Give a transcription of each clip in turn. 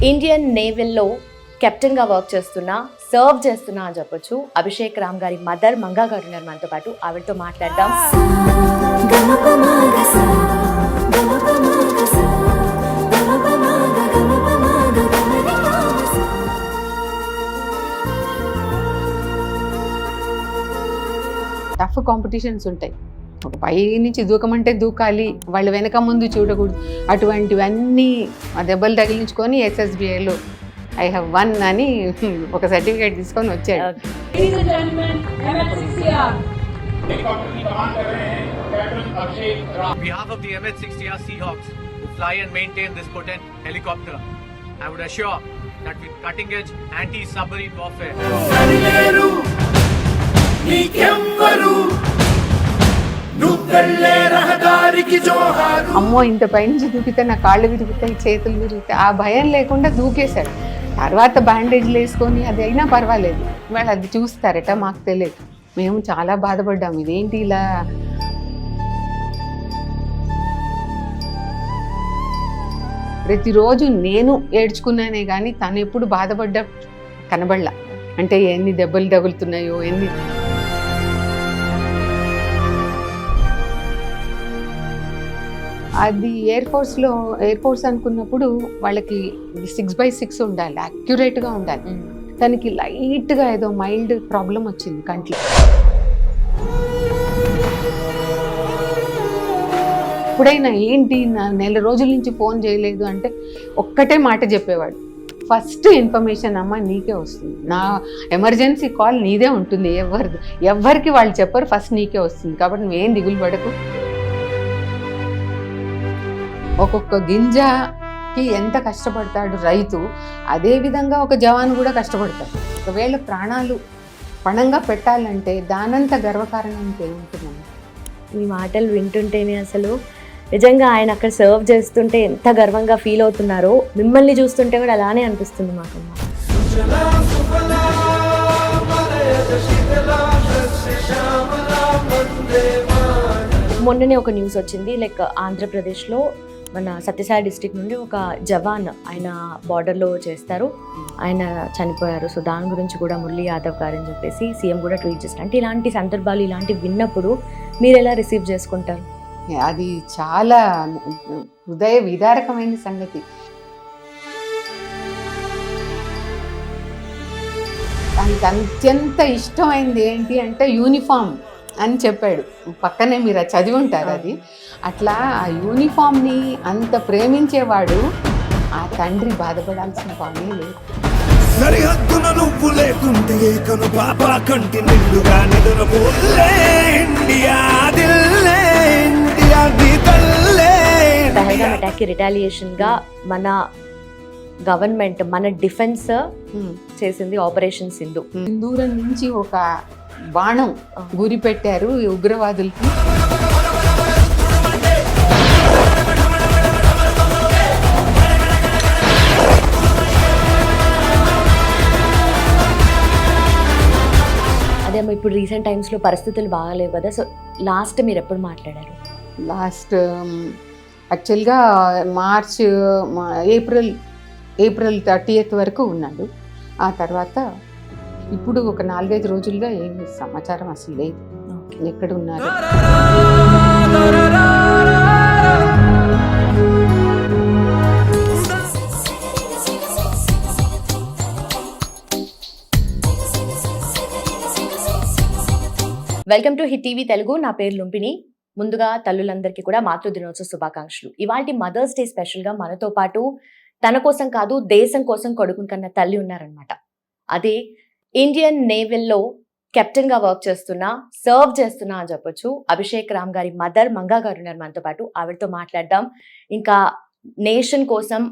Indian నేవీలో కెప్టెన్గా work చేస్తున్నా, serve చేస్తున్నా అని చెప్పొచ్చు. అభిషేక్ రామ్ గారి మదర్ మంగా గారు ఉన్నారు మనతో పాటు. ఆవిడతో మాట్లాడదాం. టఫ్ కాంపిటీషన్స్ ఉంటాయి. ఒక పై నుంచి దూకమంటే దూకాలి, వాళ్ళు వెనక ముందు చూడకూడదు. అటువంటివన్నీ ఆ దెబ్బలు తగిలించుకొని ఎస్ఎస్బిఐలో ఐ హ్యావ్ వన్ అని ఒక సర్టిఫికేట్ తీసుకొని వచ్చాడు. On behalf of the MH-60R Seahawks who fly and maintain this potent helicopter, I would assure that with cutting-edge anti-submarine warfare, అమ్మో ఇంత పైనుంచి దూకితే నా కాళ్ళు విరుగుతాయి, చేతులు విరుగుతాయి, ఆ భయం లేకుండా దూకేశాడు. తర్వాత బ్యాండేజ్లు వేసుకొని అది అయినా పర్వాలేదు, వాళ్ళు అది చూస్తారట, మాకు తెలియదు. మేము చాలా బాధపడ్డాము, ఇదేంటి ఇలా. ప్రతిరోజు నేను ఏడ్చుకున్నానే కానీ తను ఎప్పుడు బాధపడ్డా కనబడలా. అంటే ఎన్ని దెబ్బలు తగులుతున్నాయో, ఎన్ని. అది ఎయిర్ ఫోర్స్ అనుకున్నప్పుడు వాళ్ళకి 6x6 ఉండాలి, అక్యురేట్గా ఉండాలి. తనకి లైట్గా ఏదో మైల్డ్ ప్రాబ్లం వచ్చింది కంట్లో. ఎప్పుడైనా ఏంటి నా నెల రోజుల నుంచి ఫోన్ చేయలేదు అంటే ఒక్కటే మాట చెప్పేవాడు, ఫస్ట్ ఇన్ఫర్మేషన్ అమ్మ నీకే వస్తుంది, నా ఎమర్జెన్సీ కాల్ నీదే ఉంటుంది, ఎవరికి వాళ్ళు చెప్పరు, ఫస్ట్ నీకే వస్తుంది, కాబట్టి నువ్వేం దిగులు పడకు. ఒక్కొక్క గింజకి ఎంత కష్టపడతాడు రైతు, అదేవిధంగా ఒక జవాన్ కూడా కష్టపడతాడు. ఒకవేళ ప్రాణాలు పణంగా పెట్టాలంటే దానంత గర్వకారణం ఇంకేముంటుందండి. మీ మాటలు వింటుంటేనే అసలు నిజంగా ఆయన అక్కడ సర్వ్ చేస్తుంటే ఎంత గర్వంగా ఫీల్ అవుతున్నారో, మిమ్మల్ని చూస్తుంటే కూడా అలానే అనిపిస్తుంది మాకు. మొన్ననే ఒక న్యూస్ వచ్చింది, లైక్ ఆంధ్రప్రదేశ్లో మన సత్యసాయి డిస్ట్రిక్ట్ నుండి ఒక జవాన్ ఆయన బార్డర్లో చేస్తారు, ఆయన చనిపోయారు. సో దాని గురించి కూడా మురళీ యాదవ్ గారు అని చెప్పేసి సీఎం కూడా ట్వీట్ చేస్తారు. అంటే ఇలాంటి సందర్భాలు ఇలాంటివి విన్నప్పుడు మీరు ఎలా రిసీవ్ చేసుకుంటారు? అది చాలా హృదయ విదారకమైన సంగతి. దానికి అత్యంత ఇష్టమైంది ఏంటి అంటే యూనిఫామ్ అని చెప్పాడు. పక్కనే మీరు చదివి ఉంటారు అది. అట్లా ఆ యూనిఫామ్ని అంత ప్రేమించేవాడు, ఆ తండ్రి బాధపడాల్సిన పని లేదు. సరిహద్దున నువ్వు లేకుంటే కను పాప కంటి నిండుగా నిద్రపోలే ఇండియా దిల్లే ఇండియా నీ తల్లే. పహల్గామ్ అటాక్ కి రిటాలియేషన్ గా మన గవర్నమెంట్, మన డిఫెన్స్ చేసింది ఆపరేషన్ సింధు. దూరం నుంచి ఒక బాణం గురి పెట్టారు ఉగ్రవాదులకి. అదేమో ఇప్పుడు రీసెంట్ టైమ్స్లో పరిస్థితులు బాగాలేవు కదా, సో లాస్ట్ మీరు ఎప్పుడు మాట్లాడారు? లాస్ట్ యాక్చువల్గా ఏప్రిల్ 30th వరకు ఉన్నాడు. ఆ తర్వాత ఇప్పుడు ఒక 4-5 రోజులుగా ఏమి సమాచారం అసలు లేదు, ఎక్కడ ఉన్నారు. Welcome to hit TV Telugu. నా పేరు లుంపిని. ముందుగా తల్లులందరికీ కూడా మాతృదినోత్సవ శుభాకాంక్షలు. ఇవాళ మదర్స్ డే స్పెషల్గా మనతో పాటు తన కోసం కాదు దేశం కోసం కొడుకుని కన్నా తల్లి ఉన్నారనమాట. అదే ఇండియన్ నేవీలో కెప్టెన్గా వర్క్ చేస్తున్నా, సర్వ్ చేస్తున్నా అని చెప్పొచ్చు. అభిషేక్ రామ్ గారి మదర్ మంగా గారు ఉన్నారు మనతో పాటు. ఆవిడతో మాట్లాడదాం. ఇంకా నేషన్ కోసం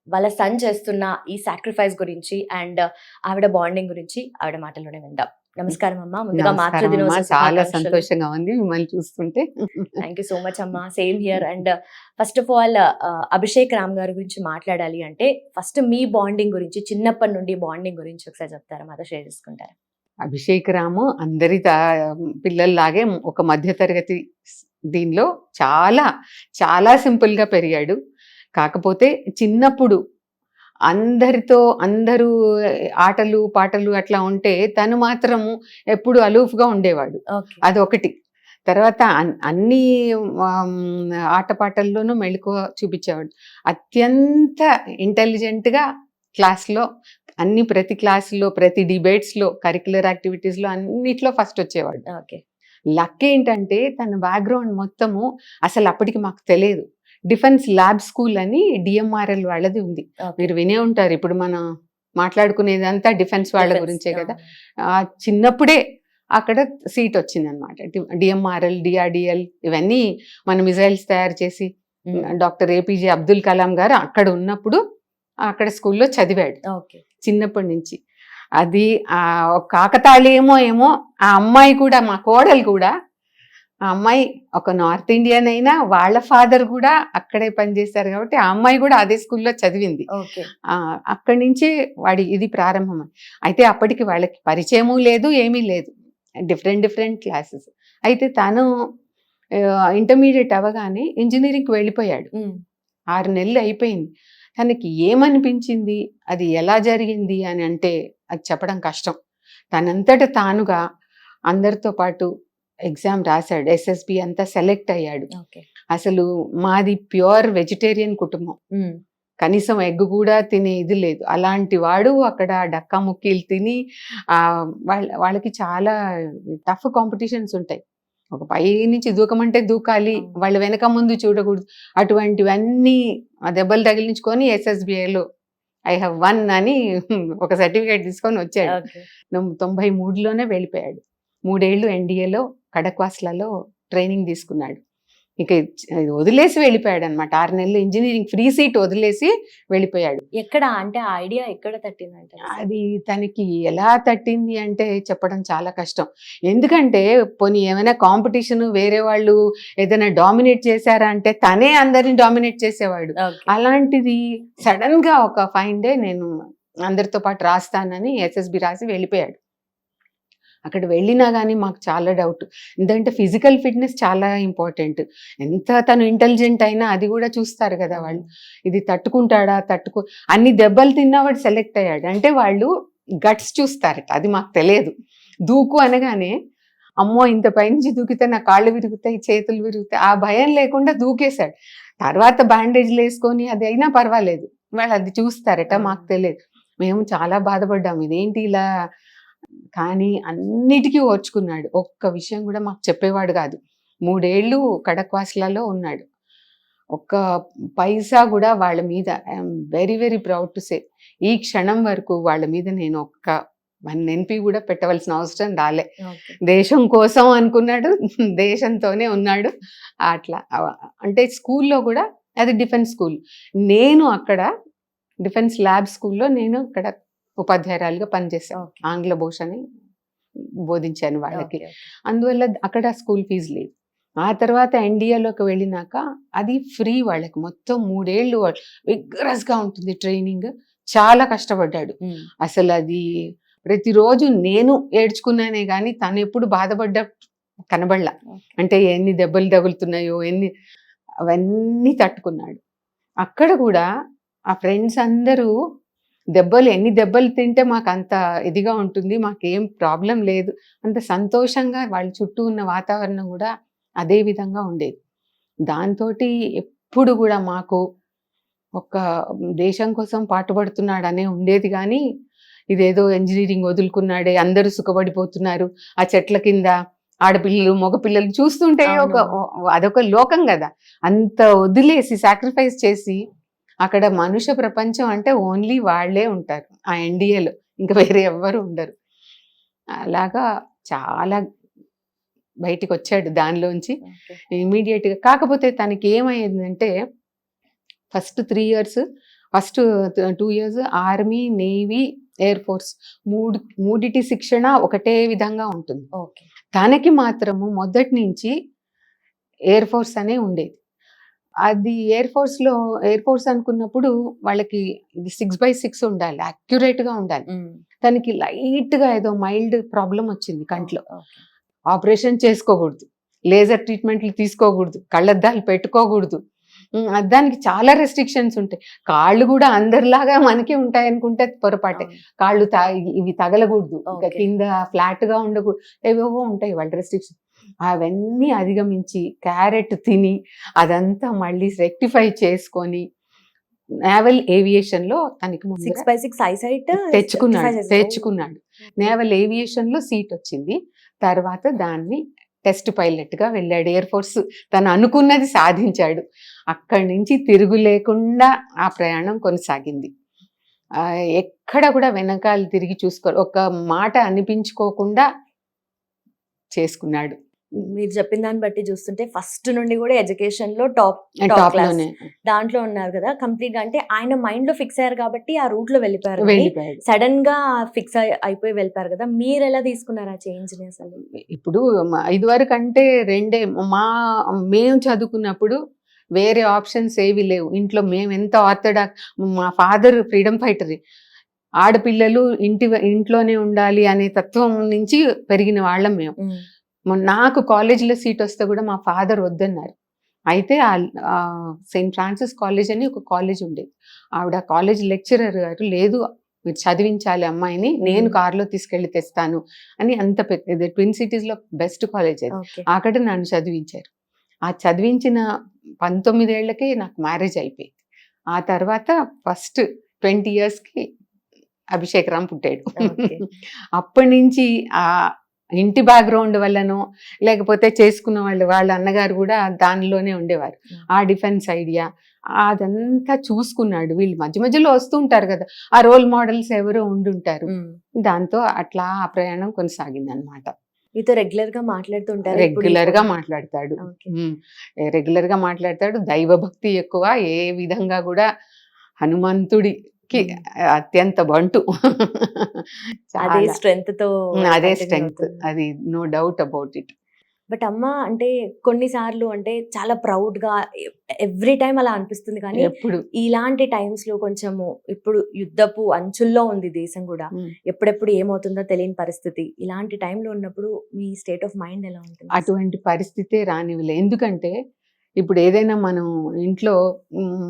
వాళ్ళ సన్ చేస్తున్న ఈ సాక్రిఫైస్ గురించి అండ్ ఆవిడ బాండింగ్ గురించి ఆవిడ మాటల్లోనే విందాం. నమస్కారం అమ్మా. ముందుగా మాతృదినోత్సవ చాలా సంతోషంగా ఉంది మిమ్మల్ని చూస్తుంటే. థ్యాంక్ యూ సో మచ్ అమ్మా. Same here. And first of all Abhishek Ram గారి గురించి మాట్లాడాలి అంటే ఫస్ట్ మీ బాండింగ్ గురించి, చిన్నప్పటి నుండి బాండింగ్ గురించి ఒకసారి చెప్తారా, మాతో షేర్ చేసుకుంటారా? అభిషేక్ రాము అందరి పిల్లల్లాగే ఒక మధ్యతరగతి దీనిలో చాలా చాలా సింపుల్గా పెరిగాడు. కాకపోతే చిన్నప్పుడు అందరూ ఆటలు పాటలు అట్లా ఉంటే తను మాత్రము ఎప్పుడు అలూఫ్గా ఉండేవాడు. ఓకే. అదొకటి. తర్వాత అన్ని ఆటపాటల్లోనూ మెళకువ చూపించేవాడు. అత్యంత ఇంటెలిజెంట్గా క్లాస్లో ప్రతి క్లాసులో, ప్రతి డిబేట్స్లో, కరిక్యులర్ యాక్టివిటీస్లో అన్నిట్లో ఫస్ట్ వచ్చేవాడు. ఓకే. లక్ ఏంటంటే తన బ్యాక్గ్రౌండ్ మొత్తము అసలు అప్పటికి మాకు తెలియదు. డిఫెన్స్ ల్యాబ్ స్కూల్ అని డిఎంఆర్ఎల్ వాళ్ళది ఉంది. ఓకే. మీరు వినే ఉంటారు. ఇప్పుడు మనం మాట్లాడుకునేదంతా డిఫెన్స్ వాళ్ళ Defense, గురించే కదా. ఆ. చిన్నప్పుడే అక్కడ సీట్ వచ్చిందనమాట. డిఎంఆర్ఎల్, డిఆర్డిఎల్ ఇవన్నీ మన మిజైల్స్ తయారు చేసి డాక్టర్ ఏపీజే అబ్దుల్ కలాం గారు అక్కడ ఉన్నప్పుడు అక్కడ స్కూల్లో చదివాడు ఓకే. చిన్నప్పటి నుంచి. అది కాకతాళీయమో ఏమో ఆ అమ్మాయి కూడా, మా కోడలు కూడా, ఆ అమ్మాయి ఒక నార్త్ ఇండియన్ అయినా వాళ్ళ ఫాదర్ కూడా అక్కడే పనిచేశారు కాబట్టి ఆ అమ్మాయి కూడా అదే స్కూల్లో చదివింది. ఓకే. అక్కడి నుంచి ఇది ప్రారంభం. అయితే అప్పటికి వాళ్ళకి పరిచయము లేదు, ఏమీ లేదు. Different classes. అయితే తను ఇంటర్మీడియట్ అవ్వగానే ఇంజనీరింగ్కి వెళ్ళిపోయాడు. 6 నెలలు అయిపోయింది. తనకి ఏమనిపించింది, అది ఎలా జరిగింది అని అంటే అది చెప్పడం కష్టం. తనంతట తానుగా అందరితో పాటు ఎగ్జామ్ రాశాడు. ఎస్ఎస్బి అంతా సెలెక్ట్ అయ్యాడు. ఓకే. అసలు మాది ప్యూర్ వెజిటేరియన్ కుటుంబం. కనీసం ఎగ్ కూడా తినే ఇది లేదు. అలాంటి వాడు అక్కడ డక్కా ముక్కీలు తిని వాళ్ళకి చాలా టఫ్ కాంపిటీషన్స్ ఉంటాయి. ఒక పై నుంచి దూకమంటే దూకాలి, వాళ్ళ వెనక ముందు చూడకూడదు. అటువంటివన్నీ దెబ్బలు తగిలించుకొని ఎస్ఎస్బిఐలో ఐ హ్యావ్ వన్ అని ఒక సర్టిఫికేట్ తీసుకొని వచ్చాడు. ఓకే. 93లోనే వెళ్ళిపోయాడు. 3 ఏళ్ళు ఎన్డీఏలో కడక్వాస్లలో ట్రైనింగ్ తీసుకున్నాడు. ఇక వదిలేసి వెళ్ళిపోయాడు అనమాట. 6 నెలలు ఇంజనీరింగ్ ఫ్రీ సీట్ వదిలేసి వెళ్ళిపోయాడు. ఎక్కడ అంటే ఆ ఐడియా ఎక్కడ తట్టిందంటే అది తనకి ఎలా తట్టింది అంటే చెప్పడం చాలా కష్టం. ఎందుకంటే పోనీ ఏమైనా కాంపిటీషన్ వేరే వాళ్ళు ఏదైనా డామినేట్ చేశారా అంటే తనే అందరిని డామినేట్ చేసేవాడు. ఓకే. అలాంటిది సడన్ గా ఒక ఫైన్ డే నేను అందరితో పాటు రాస్తానని ఎస్ఎస్బి రాసి వెళ్ళిపోయాడు. అక్కడ వెళ్ళినా కానీ మాకు చాలా డౌట్. ఎందుకంటే ఫిజికల్ ఫిట్నెస్ చాలా ఇంపార్టెంట్. ఎంత తను ఇంటెలిజెంట్ అయినా అది కూడా చూస్తారు కదా వాళ్ళు. ఇది తట్టుకుంటాడా, అన్ని దెబ్బలు తిన్నా వాడు సెలెక్ట్ అయ్యాడు అంటే వాళ్ళు గట్స్ చూస్తారట. అది మాకు తెలియదు. దూకు అనగానే అమ్మో ఇంత పైనుంచి దూకితే నా కాళ్ళు విరుగుతాయి, చేతులు విరుగుతాయి, ఆ భయం లేకుండా దూకేశాడు. తర్వాత బ్యాండేజ్లు వేసుకొని అది అయినా పర్వాలేదు, వాళ్ళు అది చూస్తారట. మాకు తెలియదు. మేము చాలా బాధపడ్డాము, ఇదేంటి ఇలా. కానీ అన్నిటికీ ఓర్చుకున్నాడు. ఒక్క విషయం కూడా మాకు చెప్పేవాడు కాదు. 3 ఏళ్ళు కడక్వాస్లలో ఉన్నాడు. ఒక్క పైసా కూడా వాళ్ళ మీద I'm very very proud to say ఈ క్షణం వరకు వాళ్ళ మీద నేను ఒక్క 1 NP కూడా పెట్టవలసిన అవసరం రాలే. దేశం కోసం అనుకున్నాడు, దేశంతోనే ఉన్నాడు. అట్లా అంటే స్కూల్లో కూడా అది డిఫెన్స్ స్కూల్. నేను అక్కడ డిఫెన్స్ ల్యాబ్ స్కూల్లో నేను అక్కడ ఉపాధ్యాయురాలుగా పనిచేశాను. ఆంగ్ల భాషని బోధించాను వాళ్ళకి. అందువల్ల అక్కడ స్కూల్ ఫీజు లేదు. ఆ తర్వాత ఎన్డీఏలోకి వెళ్ళినాక అది ఫ్రీ వాళ్ళకి. మొత్తం 3 ఏళ్ళు విగ్రస్గా ఉంటుంది ట్రైనింగ్. చాలా కష్టపడ్డాడు. అసలు అది ప్రతిరోజు నేను ఏడ్చుకున్నానే కానీ తను ఎప్పుడు బాధపడ్డ కనబడలా. అంటే ఎన్ని దెబ్బలు తగులుతున్నాయో అవన్నీ తట్టుకున్నాడు. అక్కడ కూడా ఆ ఫ్రెండ్స్ అందరూ ఎన్ని దెబ్బలు తింటే మాకు అంత ఇదిగా ఉంటుంది, మాకేం ప్రాబ్లం లేదు, అంత సంతోషంగా వాళ్ళ చుట్టూ ఉన్న వాతావరణం కూడా అదే విధంగా ఉండేది. దాంతో ఎప్పుడు కూడా మాకు ఒక దేశం కోసం పాటుపడుతున్నాడనే ఉండేది. కానీ ఇదేదో ఇంజనీరింగ్ వదులుకున్నాడే, అందరూ సుఖపడిపోతున్నారు ఆ చెట్ల కింద, ఆడపిల్లలు మగపిల్లలు చూస్తుంటే అదొక లోకం కదా. అంత వదిలేసి సాక్రిఫైస్ చేసి అక్కడ మనుష్య ప్రపంచం అంటే ఓన్లీ వాళ్ళే ఉంటారు ఆ ఎన్డీఏలో, ఇంకా వేరే ఎవ్వరు ఉండరు. అలాగా చాలా బయటికి వచ్చాడు దానిలోంచి ఇమీడియట్గా. కాకపోతే తనకి ఏమైందంటే first 3 years, first 2 years army, navy, air force మూడిటి శిక్షణ ఒకటే విధంగా ఉంటుంది. తనకి మాత్రము మొదటి నుంచి ఎయిర్ ఫోర్స్ అనే ఉండేది. అది ఎయిర్ ఫోర్స్ అనుకున్నప్పుడు వాళ్ళకి ఇది 6x6 ఉండాలి, అక్యురేట్గా ఉండాలి. తనకి లైట్గా ఏదో మైల్డ్ ప్రాబ్లం వచ్చింది కంట్లో. ఆపరేషన్ చేసుకోకూడదు, లేజర్ ట్రీట్మెంట్లు తీసుకోకూడదు, కళ్ళద్దాలు పెట్టుకోకూడదు, దానికి చాలా రెస్ట్రిక్షన్స్ ఉంటాయి. కాళ్ళు కూడా అందరిలాగా మనకి ఉంటాయి అనుకుంటే పొరపాటే. కాళ్ళు ఇవి తగలకూడదు, ఇంకా Okay. కింద ఫ్లాట్ గా ఉండకూడదు, ఏవేవో ఉంటాయి వాళ్ళ రెస్ట్రిక్షన్. అవన్నీ అధిగమించి క్యారెట్ తిని అదంతా మళ్ళీ రెక్టిఫై చేసుకొని నేవల్ ఏవియేషన్ లో తనకి ముందు 6/6 ఐసైట్ తెచ్చుకున్నాడు. నేవల్ ఏవియేషన్ లో సీట్ వచ్చింది. తర్వాత దాన్ని టెస్ట్ పైలట్ గా వెళ్ళాడు. ఎయిర్ ఫోర్స్ తను అనుకున్నది సాధించాడు. అక్కడి నుంచి తిరుగు లేకుండా ఆ ప్రయాణం కొనసాగింది. ఎక్కడ కూడా వెనకాల తిరిగి ఒక మాట అనిపించుకోకుండా చేసుకున్నాడు. మీరు చెప్పిన దాన్ని బట్టి చూస్తుంటే ఫస్ట్ నుండి కూడా ఎడ్యుకేషన్ లో టాప్ టాప్ క్లాస్ లోనే దాంట్లో ఉన్నారు కదా కంప్లీట్ గా. అంటే ఆయన మైండ్ లో ఫిక్స్ అయ్యారు కాబట్టి ఆ రూట్ లో వెళ్ళిపోయారు. వెళ్ళిపోయాడు. సడన్ గా ఫిక్స్ అయిపోయి వెళ్ళిపోయారు కదా. మీరు ఎలా తీసుకున్నారు ఆ చేంజ్ ని అసలు? ఇప్పుడు ఇదివరకు అంటే మేము చదువుకున్నప్పుడు వేరే ఆప్షన్స్ ఏవి లేవు ఇంట్లో. మేము ఎంత మా ఫాదర్ ఫ్రీడమ్ ఫైటర్, ఆడపిల్లలు ఇంట్లోనే ఉండాలి అనే తత్వం నుంచి పెరిగిన వాళ్ళం మేము. నాకు కాలేజీలో సీట్ వస్తే కూడా మా ఫాదర్ వద్దన్నారు. అయితే సెయింట్ ఫ్రాన్సిస్ కాలేజ్ అని ఒక కాలేజ్ ఉండేది. ఆవిడ కాలేజ్ లెక్చరర్ గారు, లేదు మీరు చదివించాలి అమ్మాయిని, నేను కారులో తీసుకెళ్లి తెస్తాను అని. అంత పెద్ద ట్విన్ సిటీస్ లో బెస్ట్ కాలేజ్ అది. అక్కడ నన్ను చదివించారు. ఆ చదివించిన 19 ఏళ్లకే నాకు మ్యారేజ్ అయిపోయింది. ఆ తర్వాత ఫస్ట్ 20 years కి అభిషేక్ రామ్ పుట్టాడు. అప్పటి నుంచి ఆ ఇంటి బ్యాక్గ్రౌండ్ వల్లనో లేకపోతే చేసుకున్న వాళ్ళ అన్నగారు కూడా దానిలోనే ఉండేవారు. ఆ డిఫెన్స్ ఐడియా అదంతా చూసుకున్నాడు. వీళ్ళు మధ్య మధ్యలో వస్తూ ఉంటారు కదా, ఆ రోల్ మోడల్స్ ఎవరో ఉండుంటారు. దాంతో అట్లా ఆ ప్రయాణం కొనసాగింది అనమాట. మీతో రెగ్యులర్ గా మాట్లాడుతుంటారు? రెగ్యులర్ గా మాట్లాడతాడు. దైవభక్తి ఎక్కువ. ఏ విధంగా కూడా హనుమంతుడి అత్యంత బంటు. అదే స్ట్రెంగ్త్ తో అదే స్ట్రెంగ్త్, అది no doubt about it. But అమ్మ అంటే కొన్నిసార్లు అంటే చాలా ప్రౌడ్ గా ఎవ్రీ టైం అలా అనిపిస్తుంది. కానీ ఎప్పుడు ఇలాంటి టైమ్స్ లో కొంచెము ఇప్పుడు యుద్ధపు అంచుల్లో ఉంది దేశం కూడా, ఎప్పుడెప్పుడు ఏమవుతుందో తెలియని పరిస్థితి. ఇలాంటి టైంలో ఉన్నప్పుడు మీ స్టేట్ ఆఫ్ మైండ్ ఎలా ఉంటుంది? అటువంటి పరిస్థితే రానివ్వలే. ఎందుకంటే ఇప్పుడు ఏదైనా మనం ఇంట్లో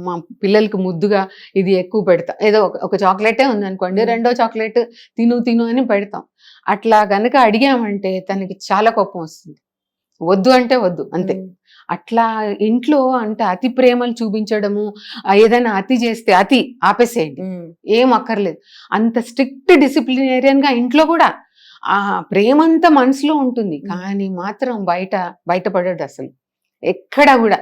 మా పిల్లలకి ముద్దుగా ఇది ఎక్కువ పెడతాం. ఏదో ఒక చాక్లెటే ఉందనుకోండి, రెండో చాక్లెట్ తిను అని పెడతాం. అట్లా కనుక అడిగామంటే తనకి చాలా కోపం వస్తుంది. వద్దు అంటే వద్దు అంతే. అట్లా ఇంట్లో అంటే అతి ప్రేమలు చూపించడము, ఏదైనా అతి చేస్తే అతి ఆపేసేయండి, ఏం అక్కర్లేదు. అంత స్ట్రిక్ట్ డిసిప్లినేరియన్ గా ఇంట్లో కూడా ఆ ప్రేమంతా మనసులో ఉంటుంది. కానీ మాత్రం బయటపడడు అసలు ఎక్కడ కూడా.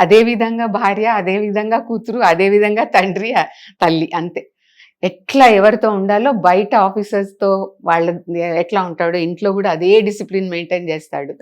అదే విధంగా భార్య, అదే విధంగా కూతురు, అదే విధంగా తండ్రి తల్లి, అంతే. ఎట్లా ఎవరితో ఉండాలో బయట ఆఫీసర్స్ తో వాళ్ళ ఎట్లా ఉంటాడో ఇంట్లో కూడా అదే డిసిప్లిన్ మెయింటైన్ చేస్తాడు.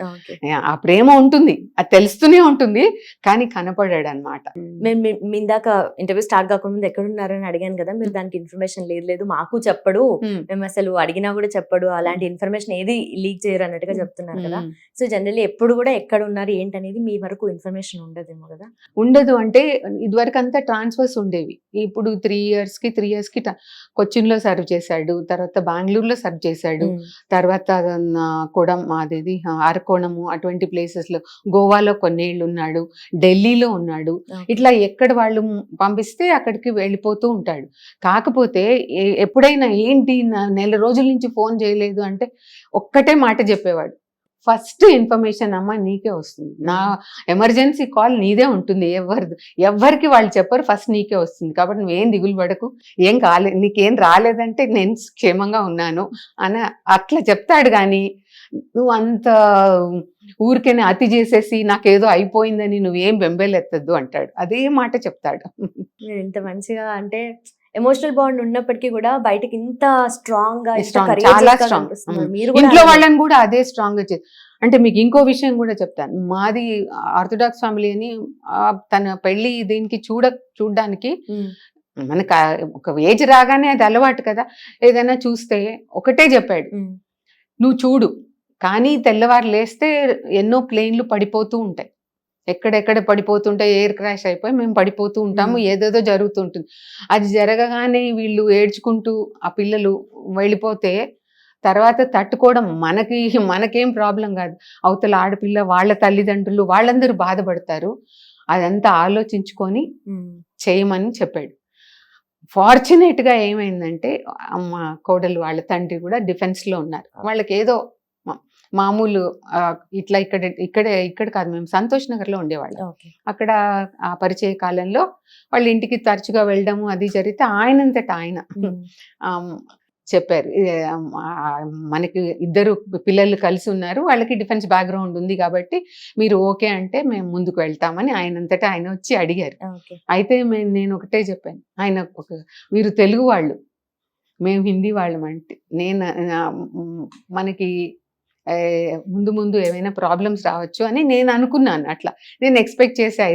ఆ ప్రేమ ఉంటుంది, అది తెలుస్తూనే ఉంటుంది, కానీ కనపడాడు అనమాట. మేము ఇందాక ఇంటర్వ్యూ స్టార్ట్ కాకముందు ఎక్కడున్నారని అడిగాను కదా, మీరు దానికి ఇన్ఫర్మేషన్ లేదు మాకు చెప్పడు, మేము అసలు అడిగినా కూడా చెప్పడు, అలాంటి ఇన్ఫర్మేషన్ ఏది లీక్ చేయరు అన్నట్టుగా చెప్తున్నారు కదా. సో జనరల్లీ ఎప్పుడు కూడా ఎక్కడ ఉన్నారు ఏంటనేది మీ వరకు ఇన్ఫర్మేషన్ ఉండదేమో కదా? ఉండదు. అంటే ఇదివరకు అంతా ట్రాన్స్ఫర్స్ ఉండేవి. ఇప్పుడు 3 years కి కొచ్చిన్ లో సర్వ్ చేశాడు, తర్వాత బెంగళూరులో సర్వ్ చేశాడు, తర్వాత కూడా అదేది అరకోణము అటువంటి ప్లేసెస్ లో, గోవాలో కొన్నేళ్ళు ఉన్నాడు, ఢిల్లీలో ఉన్నాడు. ఇట్లా ఎక్కడ వాళ్ళు పంపిస్తే అక్కడికి వెళ్ళిపోతూ ఉంటాడు. కాకపోతే ఎప్పుడైనా ఏంటి నెల రోజుల నుంచి ఫోన్ చేయలేదు అంటే ఒక్కటే మాట చెప్పేవాడు, ఫస్ట్ ఇన్ఫర్మేషన్ అమ్మ నీకే వస్తుంది, నా ఎమర్జెన్సీ కాల్ నీదే ఉంటుంది, ఎవరికి వాళ్ళు చెప్పరు, ఫస్ట్ నీకే వస్తుంది, కాబట్టి నువ్వేం దిగులు పడకు, నీకేం రాలేదంటే నేను క్షేమంగా ఉన్నాను అని అట్లా చెప్తాడు. కానీ నువ్వు అంత ఊరికేనే అతి చేసేసి నాకేదో అయిపోయిందని నువ్వేం బెంబేలెత్తద్దు అంటాడు. అదే మాట చెప్తాడు. ఇంత మంచిగా అంటే ఎమోషనల్ బాండ్ ఉన్నప్పటికీ కూడా బయటకి ఇంత స్ట్రాంగ్ గా, చాలా స్ట్రాంగ్. ఇంట్లో వాళ్ళని కూడా అదే స్ట్రాంగ్ గా అంటే మీకు ఇంకో విషయం కూడా చెప్తాను. మాది ఆర్థోడాక్స్ ఫ్యామిలీ అని, తన పెళ్లి దీనికి చూడడానికి మనకు ఒక ఏజ్ రాగానే అది అలవాటు కదా. ఏదైనా చూస్తే ఒకటే చెప్పాడు, నువ్వు చూడు, కానీ తెల్లవారు లేస్తే ఎన్నో ప్లేన్లు పడిపోతూ ఉంటాయి, ఎక్కడెక్కడ పడిపోతుంటాయి, ఎయిర్ క్రాష్ అయిపోయి మేము పడిపోతూ ఉంటాము, ఏదేదో జరుగుతుంటుంది. అది జరగగానే వీళ్ళు ఏడ్చుకుంటూ ఆ పిల్లలు వెళ్ళిపోతే తర్వాత తట్టుకోవడం మనకేం ప్రాబ్లం కాదు, అవతల ఆడపిల్ల వాళ్ళ తల్లిదండ్రులు వాళ్ళందరూ బాధపడతారు. అదంతా ఆలోచించుకొని చేయమని చెప్పాడు. ఫార్చునేట్గా ఏమైందంటే మా కోడలు వాళ్ళ తండ్రి కూడా డిఫెన్స్లో ఉన్నారు. వాళ్ళకి ఏదో మామూలు ఇట్లా ఇక్కడ కాదు, మేము సంతోష్ నగర్లో ఉండేవాళ్ళం. అక్కడ ఆ పరిచయ కాలంలో వాళ్ళ ఇంటికి తరచుగా వెళ్ళడము అది జరిగితే ఆయనంతటా ఆయన చెప్పారు, మనకి 2 పిల్లలు కలిసి ఉన్నారు, వాళ్ళకి డిఫెన్స్ బ్యాక్గ్రౌండ్ ఉంది కాబట్టి మీరు ఓకే అంటే మేము ముందుకు వెళ్తామని ఆయనంతటా ఆయన వచ్చి అడిగారు. అయితే నేను ఒకటే చెప్పాను, ఆయన మీరు తెలుగు వాళ్ళు, మేము హిందీ వాళ్ళం అంటే మనకి ముందు ఏమైనా ప్రాబ్లమ్స్ రావచ్చు అని నేను అనుకున్నాను. అట్లా నేను ఎక్స్పెక్ట్ చేసా.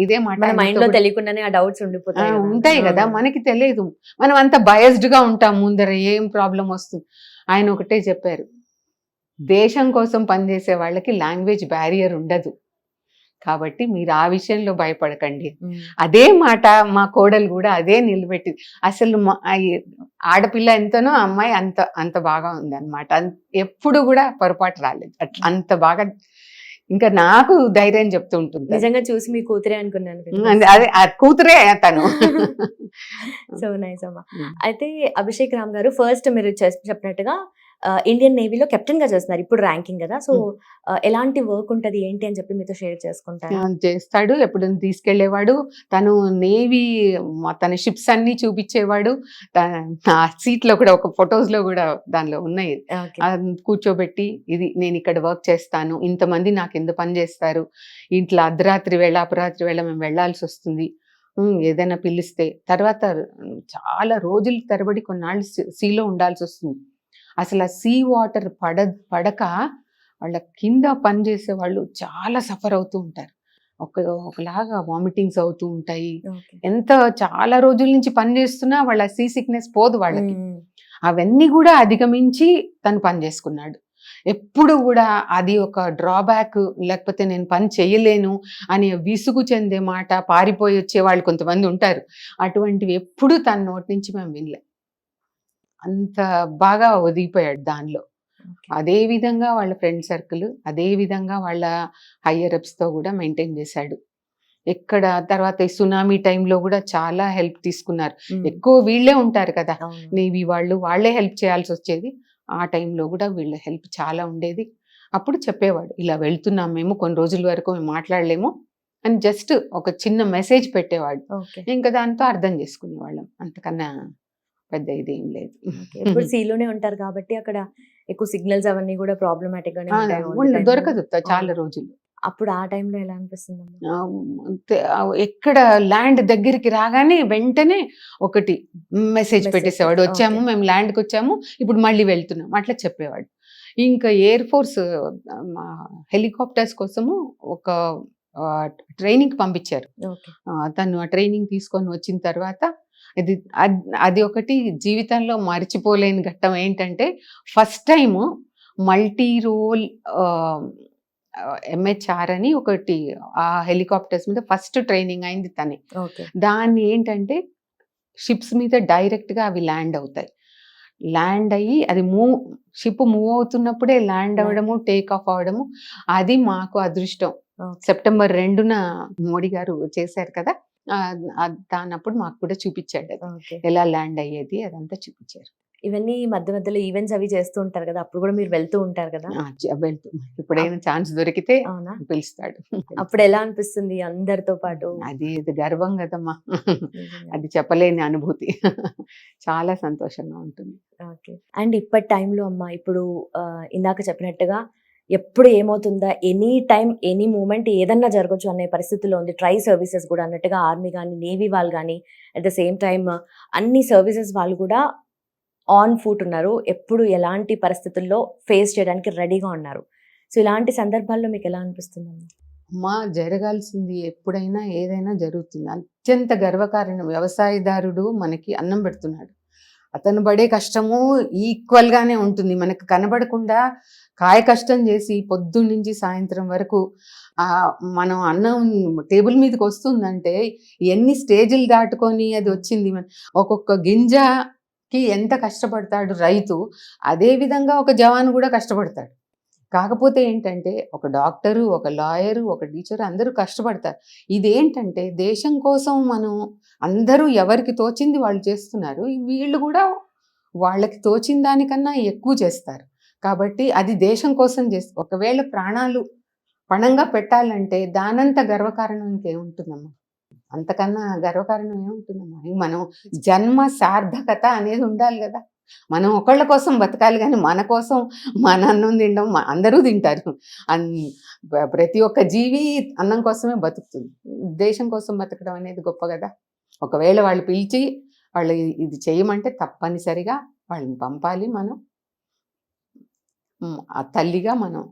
ఇదే మాట మైండ్లో తెలియకుండానే ఆ డౌట్స్ ఉంటాయి కదా, మనకి తెలియదు, మనం అంత బయస్డ్ గా ఉంటాం, ముందర ఏం ప్రాబ్లం వస్తుంది. ఆయన ఒకటే చెప్పారు, దేశం కోసం పనిచేసే వాళ్ళకి లాంగ్వేజ్ బ్యారియర్ ఉండదు, కాబట్టి మీరు ఆ విషయంలో భయపడకండి. అదే మాట మా కోడలు కూడా అదే నిలబెట్టింది. అసలు ఆడపిల్ల ఎంతనో అమ్మాయి అంత బాగా ఉంది అనమాట. ఎప్పుడు కూడా పొరపాటు రాలేదు, అట్లా అంత బాగా. ఇంకా నాకు ధైర్యం చెప్తూ ఉంటుంది. నిజంగా చూసి మీ కూతురే అనుకున్నాను. అదే కూతురే తను. సో నైస్ అమ్మా. అయితే అభిషేక్ రామ్ గారు ఫస్ట్ మీరు చెప్పినట్టుగా ఇండియన్ నేవీలో కెప్టెన్ గా చేస్తున్నారు, ఇప్పుడు ర్యాంకింగ్ కదా. సో ఎలాంటి వర్క్ ఉంటది ఏంటి అని చెప్పి మీతో షేర్ చేసుకుంటారు. చేస్తాడు, ఎప్పుడు తీసుకెళ్లేవాడు, తను నేవీ తన షిప్స్ అన్ని చూపించేవాడు. ఆ సీట్ లో కూడా ఒక ఫొటోస్ లో కూడా దానిలో ఉన్నాయి, కూర్చోబెట్టి ఇది నేను ఇక్కడ వర్క్ చేస్తాను, ఇంతమంది నా కింద పని చేస్తారు, ఇంట్లో అర్ధరాత్రి వేళ అపరాత్రి వేళ మేము వెళ్లాల్సి వస్తుంది, ఏదైనా పిలిస్తే. తర్వాత చాలా రోజుల తరబడి కొన్నాళ్ళు సీలో ఉండాల్సి వస్తుంది. అసలు ఆ సీ వాటర్ పడక వాళ్ళ కింద పనిచేసే వాళ్ళు చాలా సఫర్ అవుతూ ఉంటారు. ఒకలాగా వామిటింగ్స్ అవుతూ ఉంటాయి. ఎంత చాలా రోజుల నుంచి పని చేస్తున్నా వాళ్ళ సీ సిక్నెస్ పోదు వాళ్ళకి. అవన్నీ కూడా అధిగమించి తను పని చేసుకున్నాడు. ఎప్పుడు కూడా అది ఒక డ్రాబ్యాక్, లేకపోతే నేను పని చేయలేను అని విసుగు చెందే మాట, పారిపోయి వచ్చే వాళ్ళు కొంతమంది ఉంటారు. అటువంటివి ఎప్పుడు తన నోటి నుంచి మేము వినలే. అంత బాగా ఒదిగిపోయాడు దానిలో. అదే విధంగా వాళ్ళ ఫ్రెండ్ సర్కిల్, అదే విధంగా వాళ్ళ హయ్యర్ అప్స్ తో కూడా మెయింటైన్ చేశాడు. ఎక్కడ తర్వాత ఈ సునామీ టైంలో కూడా చాలా హెల్ప్ తీసుకున్నారు. ఎక్కువ వీళ్ళే ఉంటారు కదా నేవీ వాళ్ళు, వాళ్ళే హెల్ప్ చేయాల్సి వచ్చేది. ఆ టైంలో కూడా వీళ్ళ హెల్ప్ చాలా ఉండేది. అప్పుడు చెప్పేవాడు, ఇలా వెళ్తున్నాం మేము, కొన్ని రోజుల వరకు మేము మాట్లాడలేము అని జస్ట్ ఒక చిన్న మెసేజ్ పెట్టేవాడు. ఇంకా దాంతో అర్థం చేసుకునేవాళ్ళం, అంతకన్నా పెద్ద ఇదేం లేదు. ఇప్పుడు సీలోనే ఉంటారు కాబట్టి అక్కడ ఎక్కువ సిగ్నల్స్ అవన్నీ కూడా ప్రాబ్లమాటిక్ గానే దొరకదు చాలా రోజులు. అప్పుడు ఆ టైంలో ఎలా అనిపిస్తుంది? ఎక్కడ ల్యాండ్ దగ్గరికి రాగానే వెంటనే ఒకటి మెసేజ్ పెట్టేసేవాడు, వచ్చాము మేము ల్యాండ్కి వచ్చాము, ఇప్పుడు మళ్ళీ వెళ్తున్నాం, అట్లా చెప్పేవాడు. ఇంకా ఎయిర్ ఫోర్స్ హెలికాప్టర్స్ కోసము ఒక ట్రైనింగ్ పంపించారు. తను ఆ ట్రైనింగ్ తీసుకొని వచ్చిన తర్వాత అది ఒకటి జీవితంలో మర్చిపోలేని ఘట్టం. ఏంటంటే first time multi role MHR అని ఒకటి ఆ హెలికాప్టర్స్ మీద ఫస్ట్ ట్రైనింగ్ అయింది తనే. దాన్ని ఏంటంటే షిప్స్ మీద డైరెక్ట్గా అవి ల్యాండ్ అవుతాయి. ల్యాండ్ అయ్యి అది షిప్ మూవ్ అవుతున్నప్పుడే ల్యాండ్ అవ్వడము, టేక్ ఆఫ్ అవ్వడము. అది మాకు అదృష్టం. సెప్టెంబర్ 2న మోడీ గారు చేశారు కదా, దానప్పుడు మాకు కూడా చూపించాడు అది ఎలా ల్యాండ్ అయ్యేది, అదంతా చూపించారు. ఇవన్నీ మధ్య మధ్యలో ఈవెంట్స్ అవి చేస్తూ ఉంటారు కదా, అప్పుడు కూడా మీరు వెళ్తూ ఉంటారు కదా? వెళ్తూ ఎప్పుడైనా ఛాన్స్ దొరికితే పిలుస్తాడు. అప్పుడు ఎలా అనిపిస్తుంది అందరితో పాటు? అది గర్వం కదమ్మా, అది చెప్పలేని అనుభూతి. చాలా సంతోషంగా ఉంటుంది. అండ్ ఇప్పటి టైంలో అమ్మా, ఇప్పుడు ఇందాక చెప్పినట్టుగా ఎప్పుడు ఏమవుతుందా, ఎనీ టైం ఎనీ మూమెంట్ ఏదన్నా జరగచ్చు అనే పరిస్థితుల్లో ఉంది. ట్రై సర్వీసెస్ కూడా అన్నట్టుగా ఆర్మీ కానీ నేవీ వాళ్ళు కానీ అట్ ద సేమ్ టైమ్ అన్ని సర్వీసెస్ వాళ్ళు కూడా ఆన్ ఫుట్ ఉన్నారు. ఎప్పుడు ఎలాంటి పరిస్థితుల్లో ఫేస్ చేయడానికి రెడీగా ఉన్నారు. సో ఇలాంటి సందర్భాల్లో మీకు ఎలా అనిపిస్తుంది? జరగాల్సింది ఎప్పుడైనా ఏదైనా జరుగుతుంది. అత్యంత గర్వకారణం, వ్యవసాయదారుడు మనకి అన్నం పెడుతున్నాడు, అతను పడే కష్టము ఈక్వల్గానే ఉంటుంది. మనకు కనబడకుండా కాయ కష్టం చేసి పొద్దున్న నుంచి సాయంత్రం వరకు మనం అన్నం టేబుల్ మీదకి వస్తుందంటే ఎన్ని స్టేజ్లు దాటుకొని అది వచ్చింది. ఒక్కొక్క గింజకి ఎంత కష్టపడతాడు రైతు, అదే విధంగా ఒక జవాన్ కూడా కష్టపడతాడు. కాకపోతే ఏంటంటే ఒక డాక్టరు, ఒక లాయరు, ఒక టీచరు అందరూ కష్టపడతారు. ఇదేంటంటే దేశం కోసం మనం అందరూ ఎవరికి తోచింది వాళ్ళు చేస్తున్నారు. వీళ్ళు కూడా వాళ్ళకి తోచిన దానికన్నా ఎక్కువ చేస్తారు. కాబట్టి అది దేశం కోసం ఒకవేళ ప్రాణాలు పణంగా పెట్టాలంటే దానంత గర్వకారణం ఇంకేముంటుందమ్మా? అంతకన్నా గర్వకారణం ఏముంటుందమ్మా? మనం జన్మ సార్థకత అనేది ఉండాలి కదా. మనం ఒకళ్ళ కోసం బతకాలి, కానీ మన కోసం మన అన్నం తినడం అందరూ తింటారు. ప్రతి ఒక్క జీవి అన్నం కోసమే బతుకుతుంది. దేశం కోసం బతకడం అనేది గొప్ప కదా. ఒకవేళ వాళ్ళు పిలిచి వాళ్ళు ఇది చేయమంటే తప్పనిసరిగా వాళ్ళని పంపాలి. మనం ఆ తల్లిగా మనం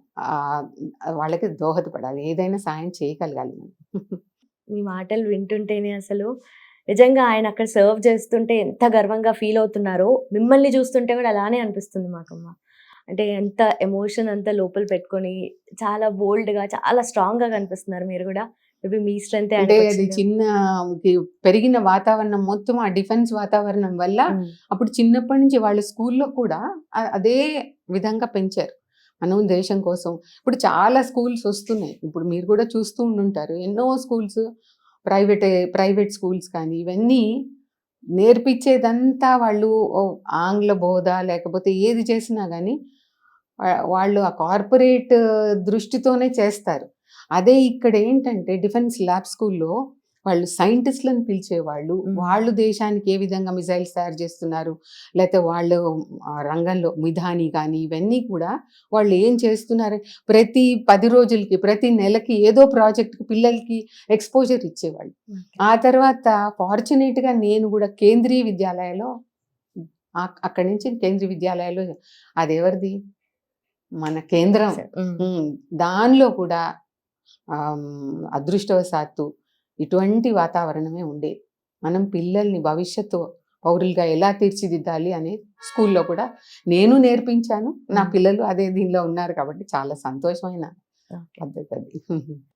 వాళ్ళకి దోహదపడాలి, ఏదైనా సాయం చేయగలగాలి మనం. మీ మాటలు వింటుంటేనే అసలు నిజంగా ఆయన అక్కడ సర్వ్ చేస్తుంటే ఎంత గర్వంగా ఫీల్ అవుతున్నారో, మిమ్మల్ని చూస్తుంటే కూడా అలానే అనిపిస్తుంది మాకమ్మ. అంటే ఎంత ఎమోషన్ అంతా లోపల పెట్టుకొని చాలా బోల్డ్గా, చాలా స్ట్రాంగ్గా కనిపిస్తున్నారు మీరు కూడా. మేబీ మీ స్ట్రెంత్ అంటే అది చిన్న పెరిగిన వాతావరణం మొత్తం ఆ డిఫెన్స్ వాతావరణం వల్ల అప్పుడు చిన్నప్పటి నుంచి వాళ్ళ స్కూల్లో కూడా అదే విధంగా పెంచారు. మనం దేశం కోసం ఇప్పుడు చాలా స్కూల్స్ వస్తున్నాయి. ఇప్పుడు మీరు కూడా చూస్తూ ఉండుంటారు, ఎన్నో స్కూల్స్, ప్రైవేట్ స్కూల్స్ కానీ ఇవన్నీ నేర్పించేదంతా వాళ్ళు ఆంగ్ల బోధ లేకపోతే ఏది చేసినా కానీ వాళ్ళు ఆ కార్పొరేట్ దృష్టితోనే చేస్తారు. అదే ఇక్కడ ఏంటంటే డిఫెన్స్ ల్యాబ్ స్కూల్లో వాళ్ళు సైంటిస్ట్లను పిలిచేవాళ్ళు, వాళ్ళు దేశానికి ఏ విధంగా మిజైల్స్ తయారు చేస్తున్నారు, లేకపోతే వాళ్ళు రంగంలో మిధాని కానీ ఇవన్నీ కూడా వాళ్ళు ఏం చేస్తున్నారు, ప్రతి 10 రోజులకి ప్రతి నెలకి ఏదో ప్రాజెక్ట్కి పిల్లలకి ఎక్స్పోజర్ ఇచ్చేవాళ్ళు. ఆ తర్వాత ఫార్చునేట్గా నేను కూడా కేంద్రీయ విద్యాలయాలో, అక్కడి నుంచి కేంద్రీయ విద్యాలయాలో, అదెవరిది మన కేంద్రం, దానిలో కూడా అదృష్టవశాత్తు ఇటువంటి వాతావరణమే ఉండేది. మనం పిల్లల్ని భవిష్యత్తు పౌరులుగా ఎలా తీర్చిదిద్దాలి అనే స్కూల్లో కూడా నేను నేర్పించాను. నా పిల్లలు అదే దీనిలో ఉన్నారు కాబట్టి చాలా సంతోషమైన పద్ధతి అది.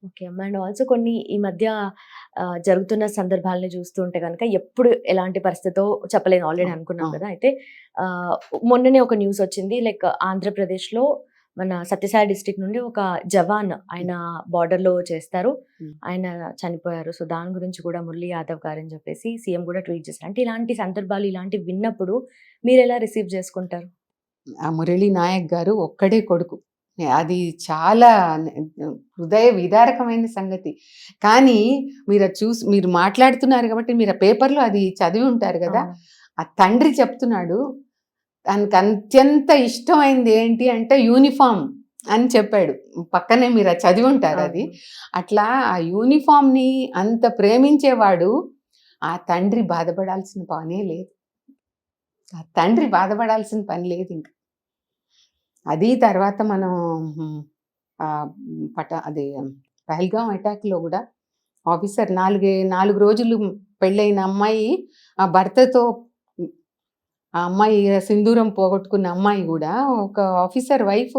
ఓకే అమ్మ. అండ్ ఆల్సో కొన్ని ఈ మధ్య జరుగుతున్న సందర్భాలని చూస్తుంటే కనుక ఎప్పుడు ఎలాంటి పరిస్థితితో చెప్పలేను, ఆల్రెడీ అనుకున్నాం కదా. అయితే మొన్ననే ఒక న్యూస్ వచ్చింది, లైక్ ఆంధ్రప్రదేశ్లో మన సత్యసాయి డిస్ట్రిక్ట్ నుండి ఒక జవాన్, ఆయన బార్డర్లో చేస్తారు, ఆయన చనిపోయారు. సో దాని గురించి కూడా మురళీ యాదవ్ గారు అని చెప్పేసి సీఎం కూడా ట్వీట్ చేశారు. అంటే ఇలాంటి సందర్భాలు ఇలాంటివి విన్నప్పుడు మీరు ఎలా రిసీవ్ చేసుకుంటారు? ఆ మురళీ నాయక్ గారు ఒక్కడే కొడుకు, అది చాలా హృదయ విదారకమైన సంగతి. కానీ మీరు మాట్లాడుతున్నారు కాబట్టి మీరు ఆ పేపర్లో అది చదివి ఉంటారు కదా. ఆ తండ్రి చెప్తున్నాడు, తనకు అత్యంత ఇష్టమైంది ఏంటి అంటే యూనిఫామ్ అని చెప్పాడు. పక్కనే మీరు అది చదివి ఉంటారు అది. అట్లా ఆ యూనిఫామ్ని అంత ప్రేమించేవాడు, ఆ తండ్రి బాధపడాల్సిన పనే లేదు. ఆ తండ్రి బాధపడాల్సిన పని లేదు ఇంకా. అది తర్వాత మనం అది పహల్గాం అటాక్లో కూడా ఆఫీసర్ 4 రోజులు పెళ్ళైన అమ్మాయి, ఆ భర్తతో ఆ అమ్మాయి సింధూరం పోగొట్టుకున్న అమ్మాయి కూడా ఒక ఆఫీసర్ వైఫ్.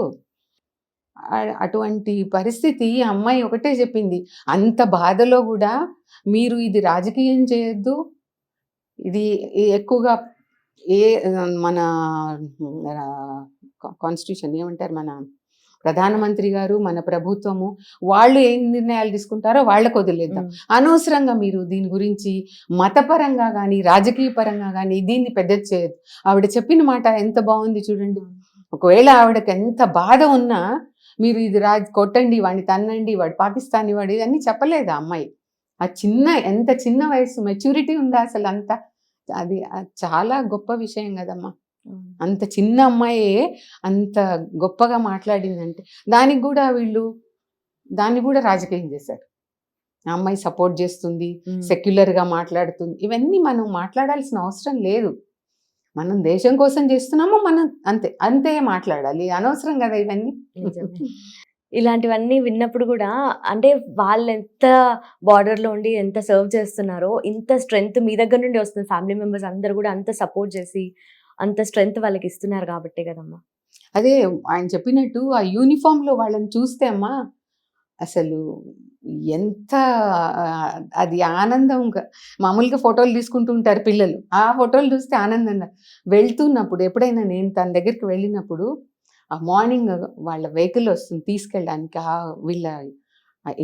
అటువంటి పరిస్థితి, ఆ అమ్మాయి ఒకటే చెప్పింది, అంత బాధలో కూడా మీరు ఇది రాజకీయం చేయొద్దు, ఇది ఎక్కువగా మన కాన్స్టిట్యూషన్ ఏమంటారు, మన ప్రధానమంత్రి గారు, మన ప్రభుత్వము, వాళ్ళు ఏం నిర్ణయాలు తీసుకుంటారో వాళ్ళకు వదిలేద్దాం, అనవసరంగా మీరు దీని గురించి మతపరంగా కానీ రాజకీయ పరంగా కానీ దీన్ని పెద్దది చేయదు. ఆవిడ చెప్పిన మాట ఎంత బాగుంది చూడండి. ఒకవేళ ఆవిడకి ఎంత బాధ ఉన్నా మీరు ఇది కొట్టండి, వాడిని తన్నండి, వాడు పాకిస్తానీ వాడు, ఇవన్నీ చెప్పలేదు ఆ అమ్మాయి. ఆ ఎంత చిన్న వయసు, మెచ్యూరిటీ ఉందా అసలు అంత. అది చాలా గొప్ప విషయం కదమ్మా. అంత చిన్న అమ్మాయే అంత గొప్పగా మాట్లాడిందంటే దాన్ని కూడా రాజకీయం చేశారు. ఆ అమ్మాయి సపోర్ట్ చేస్తుంది, సెక్యులర్గా మాట్లాడుతుంది, ఇవన్నీ మనం మాట్లాడాల్సిన అవసరం లేదు. మనం దేశం కోసం చేస్తున్నాము, మనం అంతే మాట్లాడాలి, అనవసరం కదా ఇవన్నీ. ఇలాంటివన్నీ విన్నప్పుడు కూడా అంటే వాళ్ళు ఎంత బార్డర్లో ఉండి ఎంత సర్వ్ చేస్తున్నారో, ఇంత స్ట్రెంగ్త్ మీ దగ్గర నుండి వస్తుంది. ఫ్యామిలీ మెంబర్స్ అందరూ కూడా అంత సపోర్ట్ చేసి అంత స్ట్రెంగ్త్ వాళ్ళకి ఇస్తున్నారు కాబట్టే కదమ్మా. అదే ఆయన చెప్పినట్టు ఆ యూనిఫామ్లో వాళ్ళని చూస్తే అమ్మా అసలు ఎంత అది ఆనందంగా, మామూలుగా ఫోటోలు తీసుకుంటూ ఉంటారు పిల్లలు, ఆ ఫోటోలు చూస్తే ఆనందంగా వెళ్తున్నప్పుడు, ఎప్పుడైనా నేను తన దగ్గరికి వెళ్ళినప్పుడు ఆ మార్నింగ్ వాళ్ళ వెహికల్ వస్తుంది తీసుకెళ్ళడానికి, వీళ్ళ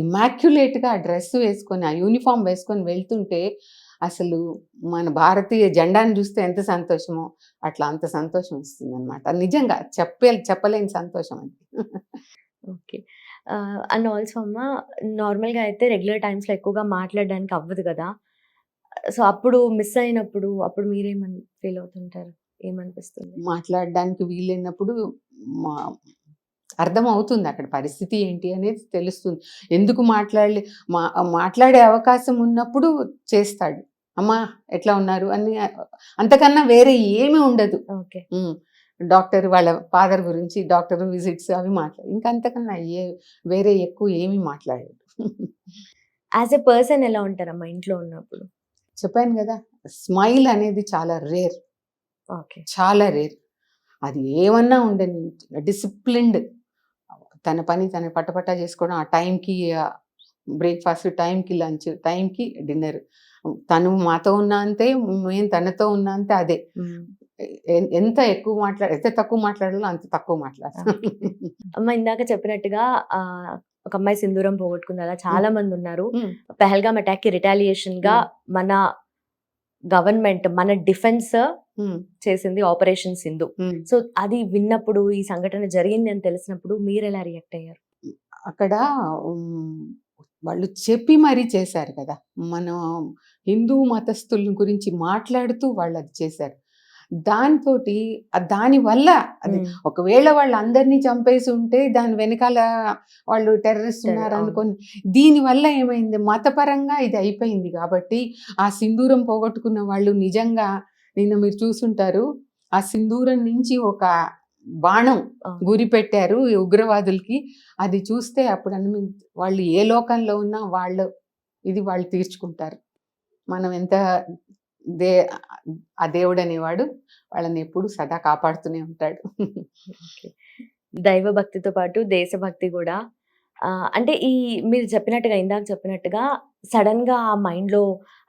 ఇమాక్యులేట్గా ఆ డ్రెస్ వేసుకొని, ఆ యూనిఫామ్ వేసుకొని వెళ్తుంటే అసలు మన భారతీయ జెండాను చూస్తే ఎంత సంతోషమో అట్లా అంత సంతోషం ఇస్తుంది అనమాట. నిజంగా చెప్పలేని సంతోషం అది. ఓకే. అండ్ ఆల్సో అమ్మ, నార్మల్‌గా అయితే రెగ్యులర్ టైమ్స్‌లో ఎక్కువగా మాట్లాడడానికి అవ్వదు కదా! సో, అప్పుడు మిస్ అయినప్పుడు అప్పుడు మీరేమని ఫీల్ అవుతుంటారు? ఏమనిపిస్తుంది? మాట్లాడడానికి వీలైనప్పుడు మా అర్థమవుతుంది అక్కడ పరిస్థితి ఏంటి అనేది తెలుస్తుంది. ఎందుకు మాట్లాడే అవకాశం ఉన్నప్పుడు చేస్తాడు. అమ్మా ఎట్లా ఉన్నారు అని, అంతకన్నా వేరే ఏమీ ఉండదు. ఓకే. డాక్టర్ వాళ్ళ ఫాదర్ గురించి, డాక్టర్ విజిట్స్ అవి ఇంకా అంతకన్నా వేరే ఎక్కువ ఏమీ మాట్లాడాడు. యాజ్ ఎ పర్సన్ ఎలా ఉంటారమ్మా ఇంట్లో ఉన్నప్పుడు? చెప్పాను కదా, స్మైల్ అనేది చాలా రేర్, ఓకే. చాలా రేర్. అది ఏమన్నా ఉండని, డిసిప్లిన్డ్, తన పని తను పటపటా చేసుకోవడం, ఆ టైంకి బ్రేక్ఫాస్ట్, టైంకి లంచ్, టైంకి డిన్నర్. తను మాతో ఉన్నా అంతే, మేము తనతో ఉన్నా అంతే. అదే ఎంత తక్కువ మాట్లాడాలో అంత తక్కువ మాట్లాడతాం. అమ్మ, ఇందాక చెప్పినట్టుగా ఒక అమ్మాయి సింధూరం పోగొట్టుకుంది, అలా చాలా మంది ఉన్నారు. పెహల్గామ్ అటాక్ కి రిటాలియేషన్ గా మన గవర్నమెంట్, మన డిఫెన్స్ చేసింది ఆపరేషన్ సింధు. సో అది విన్నప్పుడు, ఈ సంఘటన జరిగింది అని తెలిసినప్పుడు మీరు ఎలా రియాక్ట్ అయ్యారు? అక్కడ వాళ్ళు చెప్పి మరీ చేశారు కదా, మన హిందూ మతస్థుల గురించి మాట్లాడుతూ వాళ్ళు అది చేశారు. దానివల్ల అది ఒకవేళ వాళ్ళు అందరినీ చంపేసి ఉంటే దాని వెనకాల వాళ్ళు టెర్రరిస్ట్ ఉన్నారు అనుకొని, దీనివల్ల ఏమైంది, మతపరంగా ఇది అయిపోయింది. కాబట్టి ఆ సింధూరం పోగొట్టుకున్న వాళ్ళు నిజంగా, నిన్న మీరు చూసుంటారు, ఆ సింధూరం నుంచి ఒక బాణం గురి పెట్టారు ఈ ఉగ్రవాదులకి. అది చూస్తే అప్పుడు వాళ్ళు ఏ లోకంలో ఉన్నా వాళ్ళు తీర్చుకుంటారు. మనం ఎంత ఆ దేవుడు అనేవాడు వాళ్ళని ఎప్పుడు సదా కాపాడుతూనే ఉంటాడు. దైవ భక్తితో పాటు దేశభక్తి కూడా. అంటే మీరు ఇందాక చెప్పినట్టుగా సడన్ గా ఆ మైండ్ లో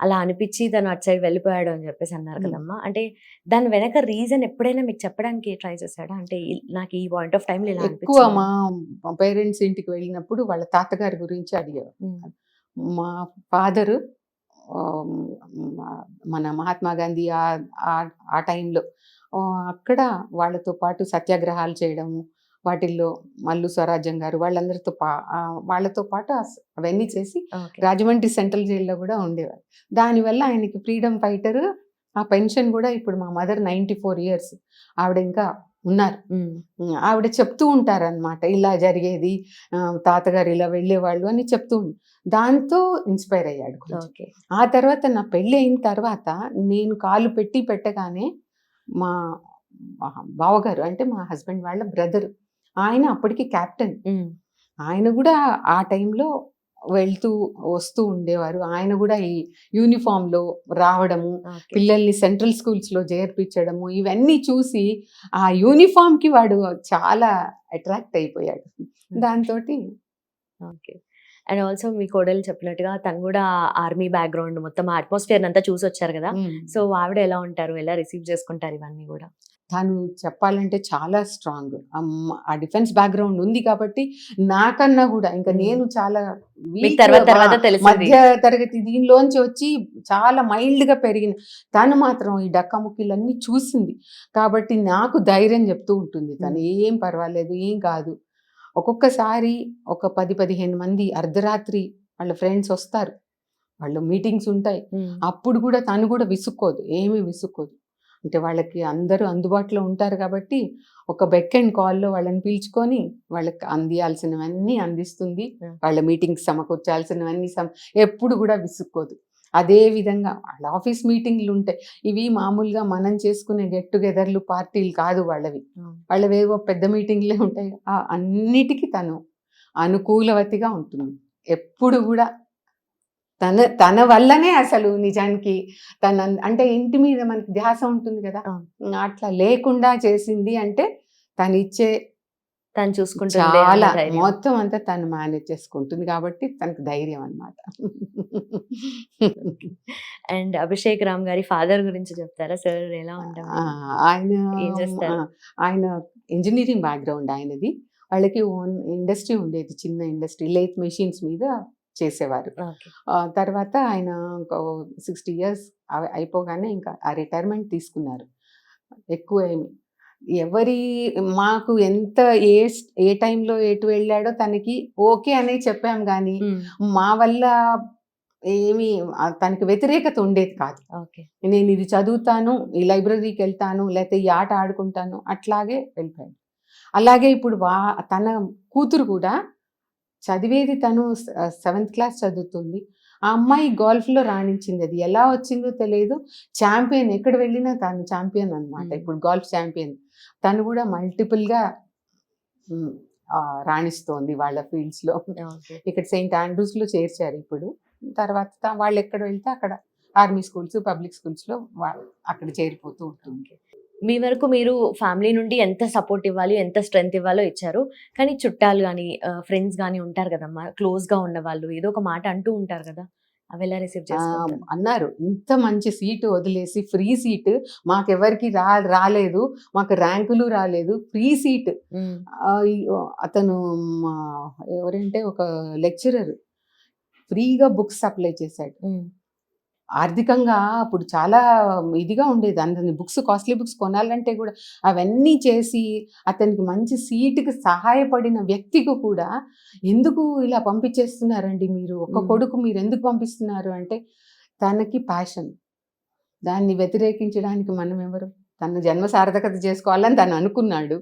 అలా అనిపించి తను అటు సైడ్ వెళ్ళిపోయాడు అని చెప్పేసి అన్నారు కదమ్మా. అంటే దాని వెనక రీజన్ ఎప్పుడైనా మీకు చెప్పడానికి ట్రై చేశాడా? అంటే నాకు ఈ పాయింట్ ఆఫ్ టైం ఎక్కువ మా పేరెంట్స్ ఇంటికి వెళ్ళినప్పుడు వాళ్ళ తాతగారి గురించి అడిగారు. మా ఫాదరు మన మహాత్మా గాంధీ ఆ టైంలో అక్కడ వాళ్ళతో పాటు సత్యాగ్రహాలు చేయడము, వాటిల్లో మల్లు స్వరాజ్యం గారు వాళ్ళతో పాటు అవన్నీ చేసి రాజమండ్రి సెంట్రల్ జైల్లో కూడా ఉండేవారు. దానివల్ల ఆయనకి ఫ్రీడమ్ ఫైటర్, ఆ పెన్షన్ కూడా ఇప్పుడు మా మదర్ 94 years ఆవిడ ఇంకా ఉన్నారు. ఆవిడ చెప్తూ ఉంటారనమాట, ఇలా జరిగేది, తాతగారు ఇలా వెళ్ళేవాళ్ళు అని చెప్తూ దాంతో ఇన్స్పైర్ అయ్యాడు. ఆ తర్వాత నా పెళ్ళి అయిన తర్వాత నేను కాలు పెట్టగానే మా బావగారు, అంటే మా హస్బెండ్ వాళ్ళ బ్రదర్, ఆయన అప్పటికి క్యాప్టెన్, ఆయన కూడా ఆ టైంలో వెళ్తూ వస్తూ ఉండేవారు. ఆయన కూడా ఈ యూనిఫామ్లో రావడము, పిల్లల్ని సెంట్రల్ స్కూల్స్లో చేర్పించడము, ఇవన్నీ చూసి ఆ యూనిఫామ్కి వాడు చాలా అట్రాక్ట్ అయిపోయాడు. దాంతో ఓకే. అండ్ ఆల్సో మీ కోడలు చెప్పినట్టుగా తను కూడా ఆర్మీ బ్యాక్గ్రౌండ్, మొత్తం అట్మాస్ఫియర్ అంతా చూసి వచ్చారు కదా. సో ఆవిడ ఎలా ఉంటారు, ఎలా రిసీవ్ చేసుకుంటారు ఇవన్నీ కూడా? తను చెప్పాలంటే చాలా స్ట్రాంగ్, ఆ డిఫెన్స్ బ్యాక్గ్రౌండ్ ఉంది కాబట్టి నాకన్నా కూడా ఇంకా నేను చాలా మధ్య తరగతి దీనిలోంచి వచ్చి చాలా మైల్డ్గా పెరిగిన తను మాత్రం ఈ డక్కముక్కీలన్నీ చూసింది కాబట్టి నాకు ధైర్యం చెప్తూ ఉంటుంది. తను ఏం పర్వాలేదు, ఏం కాదు. ఒక్కొక్కసారి ఒక 10-15 మంది అర్ధరాత్రి వాళ్ళ ఫ్రెండ్స్ వస్తారు, వాళ్ళు మీటింగ్స్ ఉంటాయి, అప్పుడు కూడా తను కూడా ఏమీ విసుక్కోదు. అంటే వాళ్ళకి అందరూ అందుబాటులో ఉంటారు కాబట్టి ఒక బెక్ అండ్ కాల్లో వాళ్ళని పిలుచుకొని వాళ్ళకి అందియాల్సినవన్నీ అందిస్తుంది, వాళ్ళ మీటింగ్స్ సమకూర్చాల్సినవన్నీ ఎప్పుడు కూడా విసుక్కోదు. అదే విధంగా వాళ్ళ ఆఫీస్ మీటింగ్లు ఉంటాయి, ఇవి మామూలుగా మనం చేసుకునే గెట్ టుగెదర్లు, పార్టీలు కాదు వాళ్ళవేవో పెద్ద మీటింగ్లే ఉంటాయి. అన్నిటికీ తను అనుకూలవతిగా ఉంటుంది ఎప్పుడు కూడా. తన వల్లనే అసలు నిజానికి అంటే ఇంటి మీద మనకి ధ్యాస ఉంటుంది కదా, అట్లా లేకుండా చేసింది. అంటే తను చూసుకుంటుంది, చాలా మొత్తం అంతా తను మేనేజ్ చేసుకుంటుంది కాబట్టి తనకు ధైర్యం అన్నమాట. అండ్ అభిషేక్ రామ్ గారి ఫాదర్ గురించి చెప్తారా సార్? ఎలా ఉంటారు ఆయన ఇంజనీరింగ్ బ్యాక్గ్రౌండ్ ఆయనది. వాళ్ళకి ఓన్ ఇండస్ట్రీ ఉండేది, చిన్న ఇండస్ట్రీ, లేత్ మెషిన్స్ మీద చేసేవారు. ఓకే. తర్వాత ఆయన ఒక 60 ఇయర్స్ అయిపోగానే ఇంకా ఆ రిటైర్మెంట్ తీసుకున్నారు. ఎక్కువ ఎవరి మాకు ఎంత ఏ టైంలో ఎటు వెళ్ళాడో తనకి ఓకే అనే చెప్పాం కానీ మా వల్ల ఏమి తనకి వ్యతిరేకత ఉండేది కాదు. ఓకే. నేను ఇది చదువుతాను, ఈ లైబ్రరీకి వెళ్తాను, లేకపోతే ఈ ఆట ఆడుకుంటాను, అట్లాగే వెళ్ళిపోయాడు. అలాగే ఇప్పుడు తన కూతురు కూడా చదివేది, తను 7th క్లాస్ చదువుతుంది. ఆ అమ్మాయి గోల్ఫ్లో రాణించింది. అది ఎలా వచ్చిందో తెలియదు. ఛాంపియన్, ఎక్కడ వెళ్ళినా తను ఛాంపియన్ అనమాట. ఇప్పుడు గోల్ఫ్ ఛాంపియన్. తను కూడా మల్టిపుల్గా రాణిస్తోంది వాళ్ళ ఫీల్డ్స్లో. ఇక్కడ సెయింట్ ఆండ్రూస్లో చేర్చారు ఇప్పుడు. తర్వాత వాళ్ళు ఎక్కడ వెళ్తే అక్కడ ఆర్మీ స్కూల్స్, పబ్లిక్ స్కూల్స్లో అక్కడ చేరిపోతూ ఉంటుంది. మీ వరకు మీరు ఫ్యామిలీ నుండి ఎంత సపోర్ట్ ఇవ్వాలి, ఎంత స్ట్రెంగ్త్ ఇవ్వాలో ఇచ్చారు. కానీ చుట్టాలు కానీ ఫ్రెండ్స్ కానీ ఉంటారు కదమ్మా, క్లోజ్గా ఉన్న వాళ్ళు ఏదో ఒక మాట అంటూ ఉంటారు కదా, అవి ఎలా రిసీవ్ చేసుకుంటారు? అన్నారు, ఇంత మంచి సీటు వదిలేసి ఫ్రీ సీట్ మాకెవరికి రాలేదు, మాకు ర్యాంకులు రాలేదు, ఫ్రీ సీట్. అతను ఎవరంటే ఒక లెక్చరర్ ఫ్రీగా బుక్స్ సప్లై చేశాడు. ఆర్థికంగా అప్పుడు చాలా ఇదిగా ఉండేది, అందరిని బుక్స్, కాస్ట్లీ బుక్స్ కొనాలంటే కూడా అవన్నీ చేసి అతనికి మంచి సీటుకి సహాయపడిన వ్యక్తికి కూడా ఎందుకు ఇలా పంపించేస్తున్నారండి మీరు, ఒక్క కొడుకు మీరు ఎందుకు పంపిస్తున్నారు అంటే తనకి ప్యాషన్. దాన్ని వ్యతిరేకించడానికి మనం ఎవరు? తన జన్మ సార్థకత చేసుకోవాలని తను అనుకున్నాడు.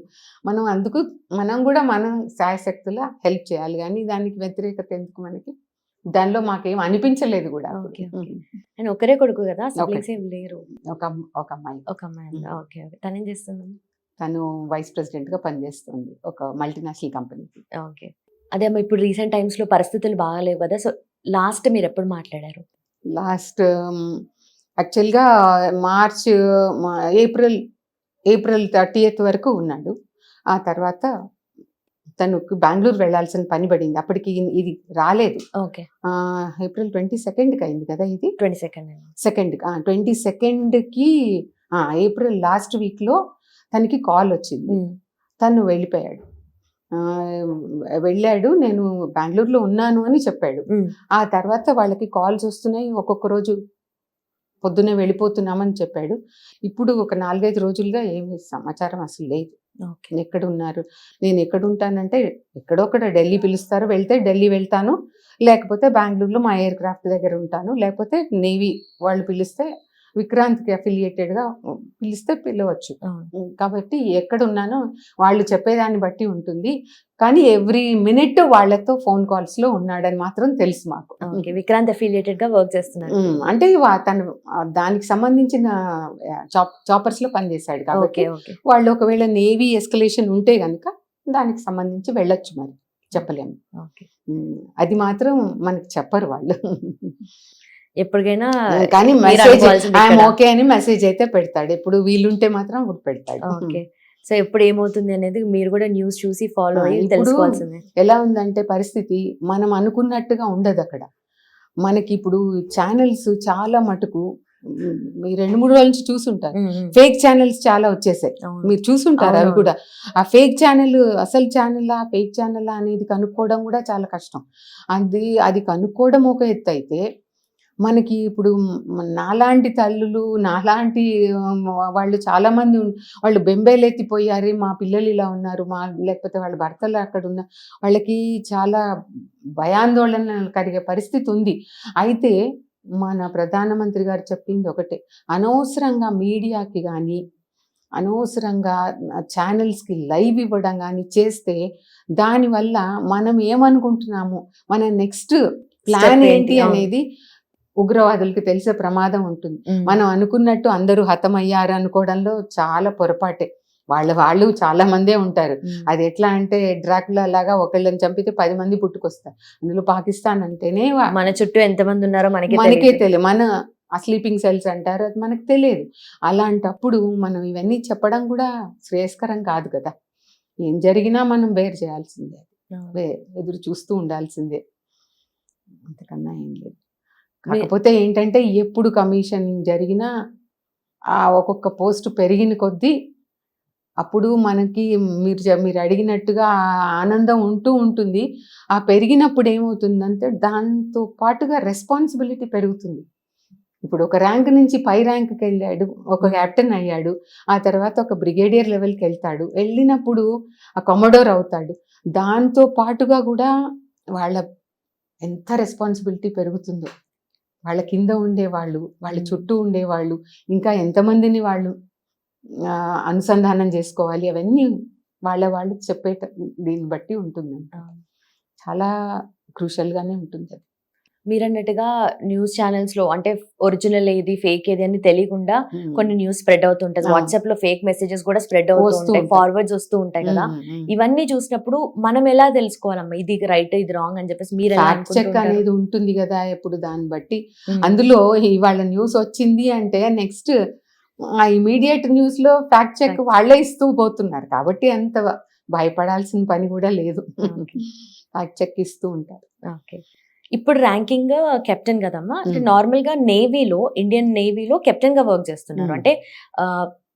మనం కూడా మనం శాయశక్తులా హెల్ప్ చేయాలి, కానీ దానికి వ్యతిరేకత ఎందుకు మనకి? దానిలో మాకేం అనిపించలేదు కూడా. అండ్ ఒకరే కొడుకు కదా, సిబ్లింగ్స్ ఏం లేరు? ఒక అమ్మాయి. ఒక అమ్మాయి. ఓకే. తను ఏం చేస్తుంది? తను వైస్ ప్రెసిడెంట్ గా పనిచేస్తుంది ఒక మల్టీనేషనల్ కంపెనీకి. ఓకే. అదే అమ్మా, ఇప్పుడు రీసెంట్ టైమ్స్ లో పరిస్థితులు బాగాలేవు కదా, సో లాస్ట్ మీరు ఎప్పుడు మాట్లాడారు? లాస్ట్ యాక్చువల్గా ఏప్రిల్ 30th వరకు ఉన్నాడు. ఆ తర్వాత తనకు బెంగళూరు వెళ్ళాల్సిన పని పడింది. అప్పటికి ఇది రాలేదు. ఓకే. ఏప్రిల్ 22nd అయింది కదా, ఇది 22nd. 22ndకి ఏప్రిల్ లాస్ట్ వీక్లో తనకి కాల్ వచ్చింది. తను వెళ్ళిపోయాడు. వెళ్ళాడు, నేను బెంగళూరులో ఉన్నాను అని చెప్పాడు. ఆ తర్వాత వాళ్ళకి కాల్స్ వస్తున్నాయి, ఒక్కొక్క రోజు పొద్దున్నే వెళ్ళిపోతున్నామని చెప్పాడు. ఇప్పుడు ఒక 4-5 రోజులుగా ఏమి సమాచారం అసలు లేదు. ఎక్కడ ఉన్నారు, నేను ఎక్కడ ఉంటానంటే ఎక్కడొక్కడ ఢిల్లీ పిలుస్తారు, వెళ్తే ఢిల్లీ వెళ్తాను, లేకపోతే బెంగళూరులో మా ఎయిర్ క్రాఫ్ట్ దగ్గర ఉంటాను, లేకపోతే నేవీ వాళ్ళు పిలిస్తే విక్రాంత్కి అఫిలియేటెడ్గా పిలిస్తే పిలవచ్చు. కాబట్టి ఎక్కడున్నానో వాళ్ళు చెప్పేదాన్ని బట్టి ఉంటుంది. కానీ ఎవ్రీ మినిట్ వాళ్ళతో ఫోన్ కాల్స్ లో ఉన్నాడని మాత్రం తెలుసు మాకు. విక్రాంత్ అఫిలియేటెడ్ గా వర్క్ చేస్తున్నారు అంటే తను దానికి సంబంధించిన చాపర్స్ లో పనిచేశాడు కాబట్టి వాళ్ళు ఒకవేళ నేవీ ఎస్కలేషన్ ఉంటే గనుక దానికి సంబంధించి వెళ్ళొచ్చు, మరి చెప్పలేము. అది మాత్రం మనకి చెప్పరు వాళ్ళు. ఎప్పటికైనా కానీ మెసేజ్ ఐఎమ్ ఓకే అని మెసేజ్ అయితే పెడతాడు. ఎప్పుడు వీలుంటే మాత్రం అప్పుడు పెడతాడు. ఓకే. సో ఎప్పుడు ఏమవుతుంది అనేది మీరు కూడా న్యూస్ చూసి ఫాలో అయ్యి తెలుసుకోవాల్సిందే. ఎలా ఉందంటే పరిస్థితి మనం అనుకున్నట్టుగా ఉండదు అక్కడ. మనకి ఇప్పుడు ఛానల్స్ చాలా మటుకు మీరు 2-3 రోజుల నుంచి చూసుంటారు, ఫేక్ ఛానల్స్ చాలా వచ్చేసాయి, మీరు చూసుంటారు. అవి కూడా ఆ ఫేక్ ఛానల్ అసలు ఛానల్ ఫేక్ ఛానల్ అనేది కనుక్కోవడం కూడా చాలా కష్టం. అది కనుక్కోవడం ఒక ఎత్తు అయితే, మనకి ఇప్పుడు నాలాంటి తల్లులు, నాలాంటి వాళ్ళు చాలామంది వాళ్ళు బెంబేలెత్తిపోయారు, మా పిల్లలు ఇలా ఉన్నారు, లేకపోతే వాళ్ళ భర్తలు అక్కడ ఉన్న వాళ్ళకి చాలా భయాందోళన కలిగే పరిస్థితి ఉంది. అయితే మన ప్రధానమంత్రి గారు చెప్పింది ఒకటే, అనవసరంగా మీడియాకి కానీ అనవసరంగా ఛానల్స్కి లైవ్ ఇవ్వడం కానీ చేస్తే దానివల్ల మనం ఏమనుకుంటున్నాము, మన నెక్స్ట్ ప్లాన్ ఏంటి అనేది ఉగ్రవాదులకి తెలిసే ప్రమాదం ఉంటుంది. మనం అనుకున్నట్టు అందరూ హతమయ్యారు అనుకోవడంలో చాలా పొరపాటే. వాళ్ళు చాలా మందే ఉంటారు. అది ఎట్లా అంటే డ్రాకులా లాగా ఒకళ్ళని చంపితే 10 మంది పుట్టుకొస్తారు. అందులో పాకిస్తాన్ అంటేనే మన చుట్టూ ఎంతమంది ఉన్నారో మనకే తెలియదు. మన స్లీపింగ్ సెల్స్ అంటారు, అది మనకు తెలియదు. అలాంటప్పుడు మనం ఇవన్నీ చెప్పడం కూడా శ్రేయస్కరం కాదు కదా. ఏం జరిగినా మనం బేర్ చేయాల్సిందే, ఎదురు చూస్తూ ఉండాల్సిందే, అంతకన్నా ఏం లేదు. కాకపోతే ఏంటంటే ఎప్పుడు కమిషనింగ్ జరిగినా ఆ ఒక్కొక్క పోస్ట్ పెరిగిన కొద్దీ అప్పుడు మనకి మీరు అడిగినట్టుగా ఆ ఆనందం ఉంటూ ఉంటుంది. ఆ పెరిగినప్పుడు ఏమవుతుందంటే దాంతో పాటుగా రెస్పాన్సిబిలిటీ పెరుగుతుంది. ఇప్పుడు ఒక ర్యాంక్ నుంచి పై ర్యాంక్కి వెళ్ళాడు, ఒక కెప్టెన్ అయ్యాడు, ఆ తర్వాత ఒక బ్రిగేడియర్ లెవెల్కి వెళ్తాడు. వెళ్ళినప్పుడు ఆ కమోడోర్ అవుతాడు. దాంతో పాటుగా కూడా వాళ్ళ ఎంత రెస్పాన్సిబిలిటీ పెరుగుతుందో. వాళ్ళ కింద ఉండేవాళ్ళు, వాళ్ళ చుట్టూ ఉండేవాళ్ళు, ఇంకా ఎంతమందిని వాళ్ళు అనుసంధానం చేసుకోవాలి, అవన్నీ వాళ్ళు చెప్పే దీన్ని బట్టి ఉంటుంది. చాలా క్రూషియల్గానే ఉంటుంది అది. మీరన్నట్టుగా న్యూస్ ఛానల్స్ లో అంటే ఒరిజినల్ ఏది ఫేక్ ఏది అని తెలియకుండా కొన్ని న్యూస్ స్ప్రెడ్ అవుతుంటాయి. వాట్సాప్ లో ఫేక్ మెసేజెస్ కూడా స్ప్రెడ్ అవుతూ వస్తూ ఉంటాయి, ఉంటాయి. ఫార్వర్డ్స్ వస్తూ ఉంటాయి కదా. ఇవన్నీ చూసినప్పుడు మనం ఎలా తెలుసుకోవాలమ్మా ఇది రైట్ ఇది రాంగ్ అని చెప్పేసి మీరు ఎలా ఫ్యాక్ట్ చెక్ అనుకుంటుంటారు? అనేది ఉంటుంది కదా ఎప్పుడు, దాన్ని బట్టి ఉమ్. అందులో ఇవాళ న్యూస్ వచ్చింది అంటే నెక్స్ట్ ఆ ఇమీడియట్ న్యూస్ లో ఫ్యాక్ట్ చెక్ Fact. వాళ్ళే ఇస్తూ పోతున్నారు కాబట్టి అంత భయపడాల్సిన పని కూడా లేదు. Okay. ఫ్యాక్ట్ చెక్ ఇస్తూ ఉంటారు. ఓకే. ఇప్పుడు ర్యాంకింగ్ కెప్టెన్ కదమ్మా, అంటే Hmm. నార్మల్ గా నేవీలో, ఇండియన్ నేవీలో కెప్టెన్ గా వర్క్ చేస్తున్నారు. Hmm. అంటే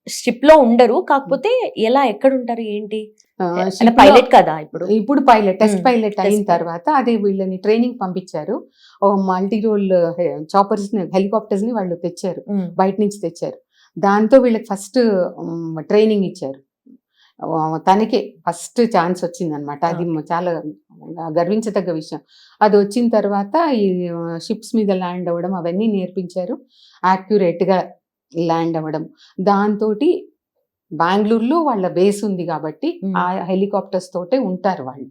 షిప్ లో ఉండరు, కాకపోతే ఎలా ఎక్కడ ఉంటారు ఏంటి? ship లో- పైలట్ కదా ఇప్పుడు. ఇప్పుడు పైలట్ టెస్ట్ పైలట్ అయిన Test తర్వాత అదే వీళ్ళని ట్రైనింగ్ పంపించారు. మల్టీ రోల్ చాపర్స్ ని, హెలికాప్టర్స్ ని వాళ్ళు తెచ్చారు, ఉమ్. బయట నుంచి తెచ్చారు. దాంతో వీళ్ళకి ఫస్ట్ ట్రైనింగ్ ఇచ్చారు. తనకే ఫస్ట్ ఛాన్స్ వచ్చిందనమాట. అది చాలా గర్వించదగ్గ విషయం. అది వచ్చిన తర్వాత ఈ షిప్స్ మీద ల్యాండ్ అవ్వడం అవన్నీ నేర్పించారు, యాక్యురేట్గా ల్యాండ్ అవ్వడం. దాంతో బెంగళూరులో వాళ్ళ బేస్ ఉంది కాబట్టి ఆ హెలికాప్టర్స్ తోటే ఉంటారు వాళ్ళు.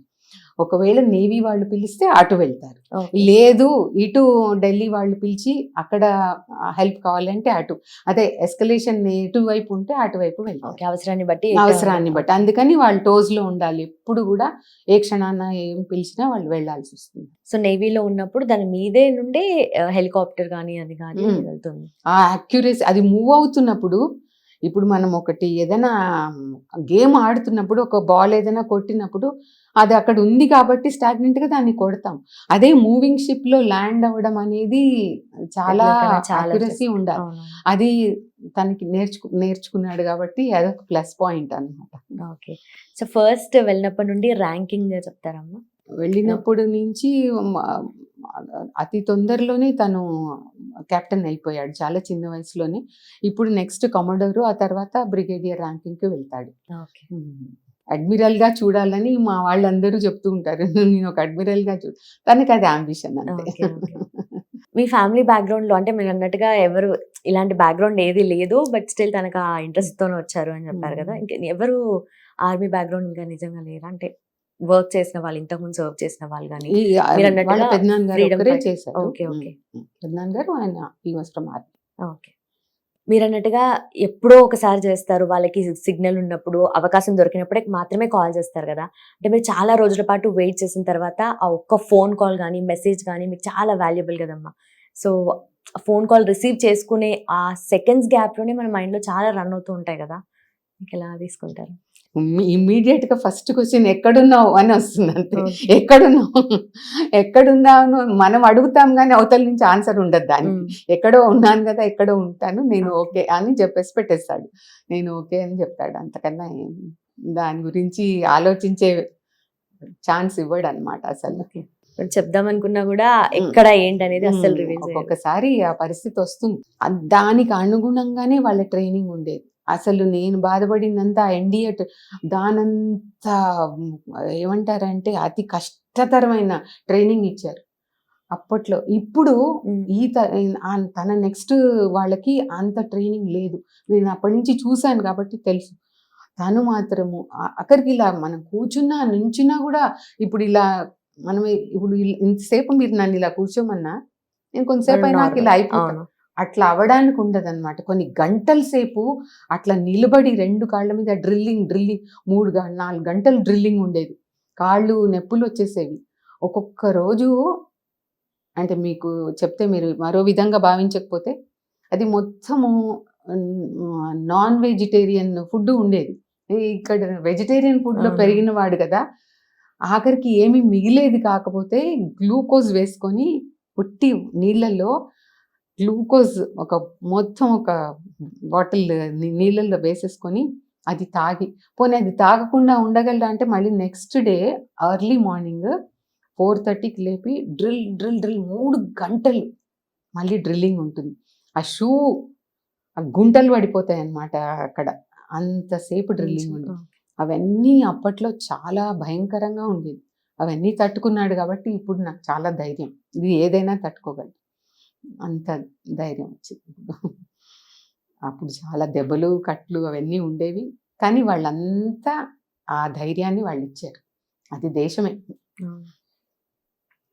ఒకవేళ నేవీ వాళ్ళు పిలిస్తే అటు వెళ్తారు, Okay. లేదు ఇటు ఢిల్లీ వాళ్ళు పిలిచి అక్కడ హెల్ప్ కావాలంటే అటు, అదే ఎస్కలేషన్ ఎటు వైపు ఉంటే అటువైపు వెళ్తారు, Okay, అవసరాన్ని బట్టి అవసరాన్ని బట్టి. అందుకని వాళ్ళు టోజ్ లో ఉండాలి ఎప్పుడు కూడా. ఏ క్షణాన ఏం పిలిచినా వాళ్ళు వెళ్ళాల్సి వస్తుంది. సో నేవీలో ఉన్నప్పుడు దాని మీదే నుండి హెలికాప్టర్ కానీ అది కానీ ఉమ్. వెళ్తుంది. ఆ యాక్యురసీ అది మూవ్ అవుతున్నప్పుడు, ఇప్పుడు మనం ఒకటి ఏదైనా గేమ్ ఆడుతున్నప్పుడు ఒక బాల్ ఏదైనా కొట్టినప్పుడు అది అక్కడ ఉంది కాబట్టి స్టాగ్నెంట్ గా దాన్ని కొడతాం. అదే మూవింగ్ షిప్ లో ల్యాండ్ అవ్వడం అనేది చాలా చాలా యాక్యురసీ ఉండాలి. అవును. అది తనకి నేర్చుకున్నాడు కాబట్టి అదొక ప్లస్ పాయింట్ అన్నమాట. ఓకే. సో ఫస్ట్ వెళ్ళినప్పటి నుండి ర్యాంకింగ్ చెప్తారమ్మా? వెళ్ళినప్పుడు నుంచి అతి తొందరలోనే తను కెప్టెన్ అయిపోయాడు, చాలా చిన్న వయసులోనే. ఇప్పుడు నెక్స్ట్ కమోడోరు, ఆ తర్వాత బ్రిగేడియర్ ర్యాంకింగ్కి వెళ్తాడు. ఓకే. అడ్మిరల్ గా చూడాలని మా వాళ్ళందరూ చెప్తూ ఉంటారు. నేను ఒక అడ్మిరల్ గా తనకి అది అంబిషన్ అంతే. Okay, okay. మీ ఫ్యామిలీ బ్యాక్గ్రౌండ్ లో అంటే మీరు అన్నట్టుగా ఎవరు ఇలాంటి బ్యాక్గ్రౌండ్ ఏది లేదు, బట్ స్టిల్ తనకు ఆ ఇంట్రెస్ట్ తోనే వచ్చారు అని చెప్పారు కదా. ఇంకా ఎవరు ఆర్మీ బ్యాక్గ్రౌండ్ ఇంకా నిజంగా లేరా? అంటే వర్క్ చేసిన వాళ్ళు, ఇంతకు ముందు సర్వ్ చేసిన వాళ్ళు కానీ మీరు అన్నట్టుగా వాళ్ళ పెద్దనాన్నగారు freedom ఒకరే fighter. చేశారు. Okay, okay. పెద్దనాన్నగారు ఆయన ఈ వాస్ ఫ్రమ్ ఆర్మీ. ఓకే. మీరు అన్నట్టుగా ఎప్పుడో ఒకసారి చేస్తారు, వాళ్ళకి సిగ్నల్ ఉన్నప్పుడు, అవకాశం దొరికినప్పుడే మాత్రమే కాల్ చేస్తారు కదా. అంటే మీరు చాలా రోజుల పాటు వెయిట్ చేసిన తర్వాత ఆ ఒక్క ఫోన్ కాల్ కానీ మెసేజ్ కానీ మీకు చాలా వాల్యుబుల్ కదమ్మా. సో ఫోన్ కాల్ రిసీవ్ చేసుకునే ఆ సెకండ్స్ గ్యాప్లోనే మన మైండ్లో చాలా రన్ అవుతూ ఉంటాయి కదా, మీకు ఎలా తీసుకుంటారు? ఇమ్మీడియట్ గా ఫస్ట్ క్వశ్చన్ ఎక్కడున్నావు అని వస్తుంది అంతే. Okay. ఎక్కడున్నావు మనం అడుగుతాం కానీ అవతల నుంచి ఆన్సర్ ఉండదు దానికి. ఎక్కడో ఉన్నాను కదా, ఎక్కడో ఉంటాను నేను, ఓకే అని చెప్పేసి పెట్టేస్తాడు. నేను ఓకే అని చెప్తాడు, అంతకన్నా దాని గురించి ఆలోచించే ఛాన్స్ ఇవ్వడు అనమాట అసలు. ఇప్పుడు చెప్దాం అనుకున్నా కూడా ఎక్కడ ఏంటి అనేది అసలు రివీల్ చేయరు. ఒక్కొక్కసారి ఆ పరిస్థితి వస్తుంది. దానికి అనుగుణంగానే వాళ్ళ ట్రైనింగ్ ఉండేది. అసలు నేను బాధపడిందంతా ఎన్డీఏ దానంత ఏమంటారంటే అతి కష్టతరమైన ట్రైనింగ్ ఇచ్చారు అప్పట్లో. ఇప్పుడు తన నెక్స్ట్ వాళ్ళకి అంత ట్రైనింగ్ లేదు. నేను అప్పటి నుంచి చూశాను కాబట్టి తెలుసు. తను మాత్రము అక్కడికి ఇలా మనం కూర్చున్నా నుంచున్నా కూడా, ఇప్పుడు ఇలా మనం ఇప్పుడు ఇంతసేపు మీరు నన్ను ఇలా కూర్చోమన్నా నేను కొంతసేపు అయినా ఇలా అయిపోతాను. అట్లా అవ్వడానికి ఉండదు అనమాట. కొన్ని గంటల సేపు అట్లా నిలబడి 2 కాళ్ళ మీద డ్రిల్లింగ్ 3-4 గంటలు డ్రిల్లింగ్ ఉండేది. కాళ్ళు నొప్పులు వచ్చేసేవి. ఒక్కొక్క రోజు అంటే మీకు చెప్తే మీరు మరో విధంగా భావించకపోతే, అది మొత్తము నాన్ వెజిటేరియన్ ఫుడ్ ఉండేది. ఇక్కడ వెజిటేరియన్ ఫుడ్లో పెరిగిన వాడు కదా, ఆఖరికి ఏమీ మిగిలేది కాకపోతే గ్లూకోజ్ వేసుకొని పుట్టి నీళ్ళల్లో గ్లూకోజ్ ఒక బాటిల్ నీళ్ళల్లో వేసేసుకొని అది తాగి, పోనీ అది తాగకుండా ఉండగలరా అంటే మళ్ళీ నెక్స్ట్ డే ఎర్లీ మార్నింగ్ 4:30కి లేపి డ్రిల్ డ్రిల్ డ్రిల్ 3 గంటలు మళ్ళీ డ్రిల్లింగ్ ఉంటుంది. ఆ షూ ఆ గుంటలు పడిపోతాయి అన్నమాట అక్కడ, అంతసేపు డ్రిల్లింగ్ ఉంది. అవన్నీ అప్పట్లో చాలా భయంకరంగా ఉండేది. అవన్నీ తట్టుకున్నాడు కాబట్టి ఇప్పుడు నాకు చాలా ధైర్యం, ఇది ఏదైనా తట్టుకోగలదు, అంత ధైర్యం వచ్చింది. అప్పుడు చాలా దెబ్బలు కట్లు అవన్నీ ఉండేవి, కానీ వాళ్ళంతా ఆ ధైర్యాన్ని వాళ్ళు ఇచ్చారు. అది దేశమే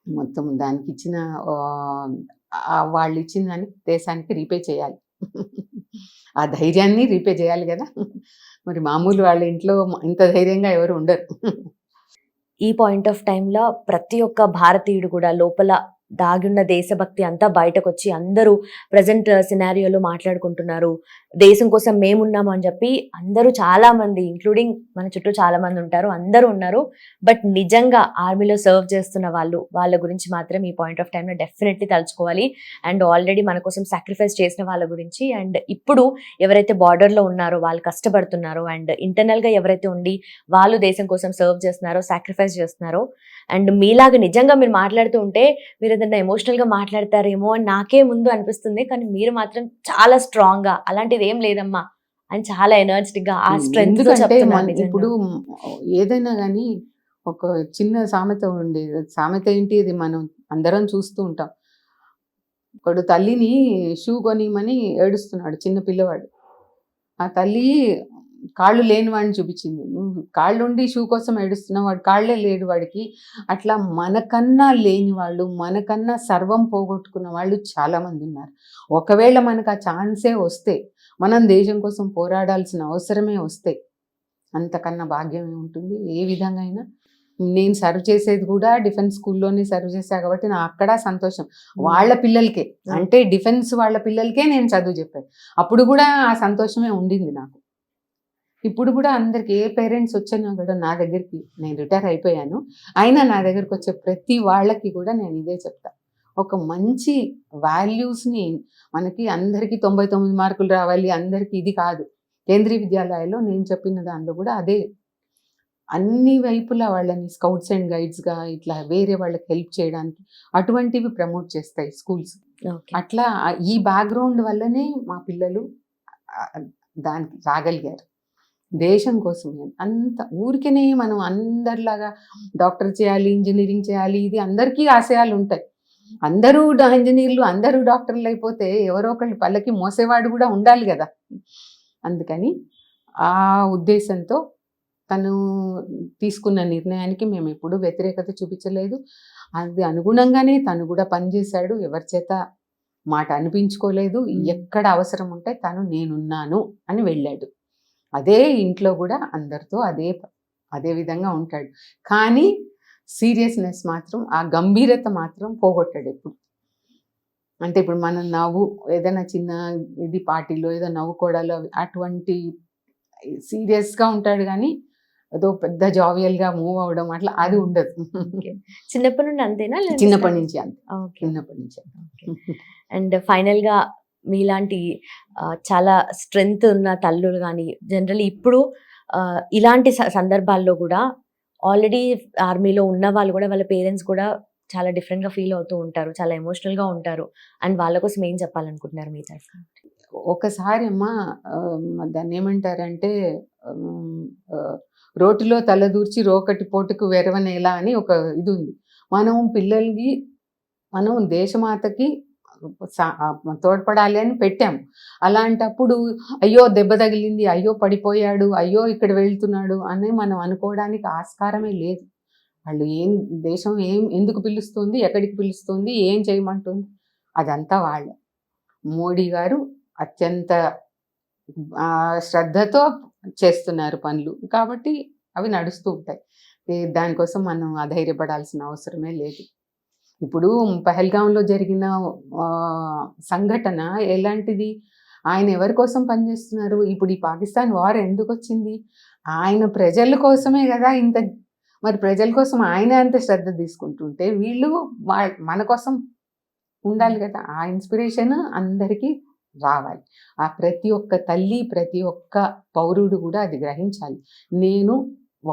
మొత్తం దానికి ఇచ్చిన వాళ్ళు ఇచ్చిన దానికి దేశానికి రీపే చేయాలి. ఆ ధైర్యాన్ని రీపే చేయాలి కదా. మరి మామూలు వాళ్ళ ఇంట్లో ఇంత ధైర్యంగా ఎవరు ఉండరు. ఈ పాయింట్ ఆఫ్ టైంలో ప్రతి ఒక్క భారతీయుడు కూడా లోపల దాగున్న దేశభక్తి అంతా బయటకు వచ్చి అందరూ ప్రజెంట్ సినారియోలో మాట్లాడుకుంటున్నారు, దేశం కోసం మేమున్నాము అని చెప్పి అందరూ, చాలా మంది ఇంక్లూడింగ్ మన చుట్టూ చాలా మంది ఉంటారు, అందరూ ఉన్నారు. బట్ నిజంగా ఆర్మీలో సర్వ్ చేస్తున్న వాళ్ళ గురించి మాత్రం ఈ పాయింట్ ఆఫ్ టైంలో డెఫినెట్లీ తలుచుకోవాలి. అండ్ ఆల్రెడీ మన కోసం సాక్రిఫైస్ చేసిన వాళ్ళ గురించి, అండ్ ఇప్పుడు ఎవరైతే బార్డర్లో ఉన్నారో వాళ్ళు కష్టపడుతున్నారో, అండ్ ఇంటర్నల్గా ఎవరైతే ఉండి వాళ్ళు దేశం కోసం సర్వ్ చేస్తున్నారో, సాక్రిఫైస్ చేస్తున్నారో, అండ్ మీలాగా నిజంగా మీరు మాట్లాడుతూ ఉంటే మీరు ఏదైనా ఎమోషనల్గా మాట్లాడతారేమో అని నాకే ముందు అనిపిస్తుంది, కానీ మీరు మాత్రం చాలా స్ట్రాంగ్గా అలాంటిది ఏం లేదమ్మా అని చాలా ఎనర్జెటిక్గా ఆ స్ట్రెంగ్త్ ఎందుకంటే ఇప్పుడు ఏదైనా కానీ ఒక చిన్న సామెత ఉండేది. సామెత ఏంటి, ఇది మనం అందరం చూస్తూ ఉంటాం. ఒకడు తల్లిని షూ కొనిమని ఏడుస్తున్నాడు చిన్న పిల్లవాడు. ఆ తల్లి కాళ్ళు లేని వాడిని చూపించింది. నువ్వు కాళ్ళుండి షూ కోసం ఏడుస్తున్నావు, వాడు కాళ్ళే లేడు వాడికి. అట్లా మనకన్నా లేని వాళ్ళు, మనకన్నా సర్వం పోగొట్టుకున్న వాళ్ళు చాలామంది ఉన్నారు. ఒకవేళ మనకు ఆ ఛాన్సే వస్తే, మనం దేశం కోసం పోరాడాల్సిన అవసరమే వస్తే, అంతకన్నా భాగ్యం ఏముంటుంది ఏ విధంగా అయినా. నేను సర్వ్ చేసేది కూడా డిఫెన్స్ స్కూల్లోనే సర్వ్ చేశా కాబట్టి నాకు అక్కడ సంతోషం. వాళ్ళ పిల్లలకే, అంటే డిఫెన్స్ వాళ్ళ పిల్లలకే నేను చదువు చెప్పాను. అప్పుడు కూడా ఆ సంతోషమే ఉండింది నాకు. ఇప్పుడు కూడా అందరికి ఏ పేరెంట్స్ వచ్చినా కూడా నా దగ్గరికి, నేను రిటైర్ అయిపోయాను అయినా నా దగ్గరికి వచ్చే ప్రతి వాళ్ళకి కూడా నేను ఇదే చెప్తా, ఒక మంచి వాల్యూస్ని, మనకి అందరికీ 99 మార్కులు రావాలి, అందరికీ ఇది కాదు. కేంద్రీయ విద్యాలయాల్లో నేను చెప్పిన దానిలో కూడా అదే, అన్ని వైపులా వాళ్ళని స్కౌట్స్ అండ్ గైడ్స్గా ఇట్లా వేరే వాళ్ళకి హెల్ప్ చేయడానికి అటువంటివి ప్రమోట్ చేస్తాయి స్కూల్స్. అట్లా ఈ బ్యాక్గ్రౌండ్ వల్లనే మా పిల్లలు దానికి రాగలిగారు. దేశం కోసమే, అంత ఊరికనే మనం అందరిలాగా డాక్టర్ చేయాలి, ఇంజనీరింగ్ చేయాలి, ఇది అందరికీ ఆశయాలు ఉంటాయి. అందరూ ఇంజనీర్లు, అందరూ డాక్టర్లు అయిపోతే ఎవరో ఒకళ్ళు పల్లకి మోసేవాడు కూడా ఉండాలి కదా. అందుకని ఆ ఉద్దేశంతో తను తీసుకున్న నిర్ణయానికి మేము ఎప్పుడూ వ్యతిరేకత చూపించలేదు. అది అనుగుణంగానే తను కూడా పనిచేశాడు, ఎవరి చేత మాట అనిపించుకోలేదు. ఎక్కడ అవసరం ఉంటే తను నేనున్నాను అని వెళ్ళాడు. అదే ఇంట్లో కూడా అందరితో అదే విధంగా ఉంటాడు. కానీ సీరియస్నెస్ మాత్రం, ఆ గంభీరత మాత్రం పోగొట్టాడు ఎప్పుడు. అంటే ఇప్పుడు మనం ఏదైనా చిన్న ఇది పార్టీలో ఏదో నవ్వుకోవడాలు అటువంటి సీరియస్గా ఉంటాడు, కానీ ఏదో పెద్ద జావియల్గా మూవ్ అవ్వడం అట్లా అది ఉండదు. చిన్నప్పటి నుండి అంతేనా? చిన్నప్పటి నుంచి అంతే, చిన్నప్పటి నుంచి. అండ్ ఫైనల్గా మీలాంటి చాలా స్ట్రెంగ్త్ ఉన్న తల్లులు కానీ జనరల్లీ ఇప్పుడు ఇలాంటి సందర్భాల్లో కూడా ఆల్రెడీ ఆర్మీలో ఉన్న వాళ్ళు కూడా వాళ్ళ పేరెంట్స్ కూడా చాలా డిఫరెంట్గా ఫీల్ అవుతూ ఉంటారు, చాలా ఎమోషనల్గా ఉంటారు. అండ్ వాళ్ళ కోసం ఏం చెప్పాలనుకుంటున్నారు మీ తరఫున? ఒకసారి అమ్మ దాన్ని ఏమంటారంటే రోటిలో తలదూర్చి రోకటి పోటుకు వెరవనేలా అని ఒక ఇది ఉంది. మనం పిల్లలకి, మనం దేశమాతకి తోడ్పడాలి అని పెట్టాము. అలాంటప్పుడు అయ్యో దెబ్బ తగిలింది, అయ్యో పడిపోయాడు, అయ్యో ఇక్కడ వెళ్తున్నాడు అని మనం అనుకోవడానికి ఆస్కారమే లేదు. వాళ్ళు దేశం ఎందుకు పిలుస్తుంది, ఎక్కడికి పిలుస్తుంది, ఏం చేయమంటుంది, అదంతా వాళ్ళే. మోడీ గారు అత్యంత శ్రద్ధతో చేస్తున్నారు పనులు, కాబట్టి అవి నడుస్తూ ఉంటాయి. దానికోసం మనం అధైర్యపడాల్సిన అవసరమే లేదు. ఇప్పుడు పహల్గాంలో జరిగిన సంఘటన ఎలాంటిది, ఆయన ఎవరి కోసం పనిచేస్తున్నారు? ఇప్పుడు ఈ పాకిస్తాన్ వార్ ఎందుకు వచ్చింది? ఆయన ప్రజల కోసమే కదా. మరి ప్రజల కోసం ఆయన అంత శ్రద్ధ తీసుకుంటుంటే వీళ్ళు మన కోసం ఉండాలి కదా. ఆ ఇన్స్పిరేషన్ అందరికీ రావాలి. ఆ ప్రతి ఒక్క తల్లి, ప్రతి ఒక్క పౌరుడు కూడా అది గ్రహించాలి. నేను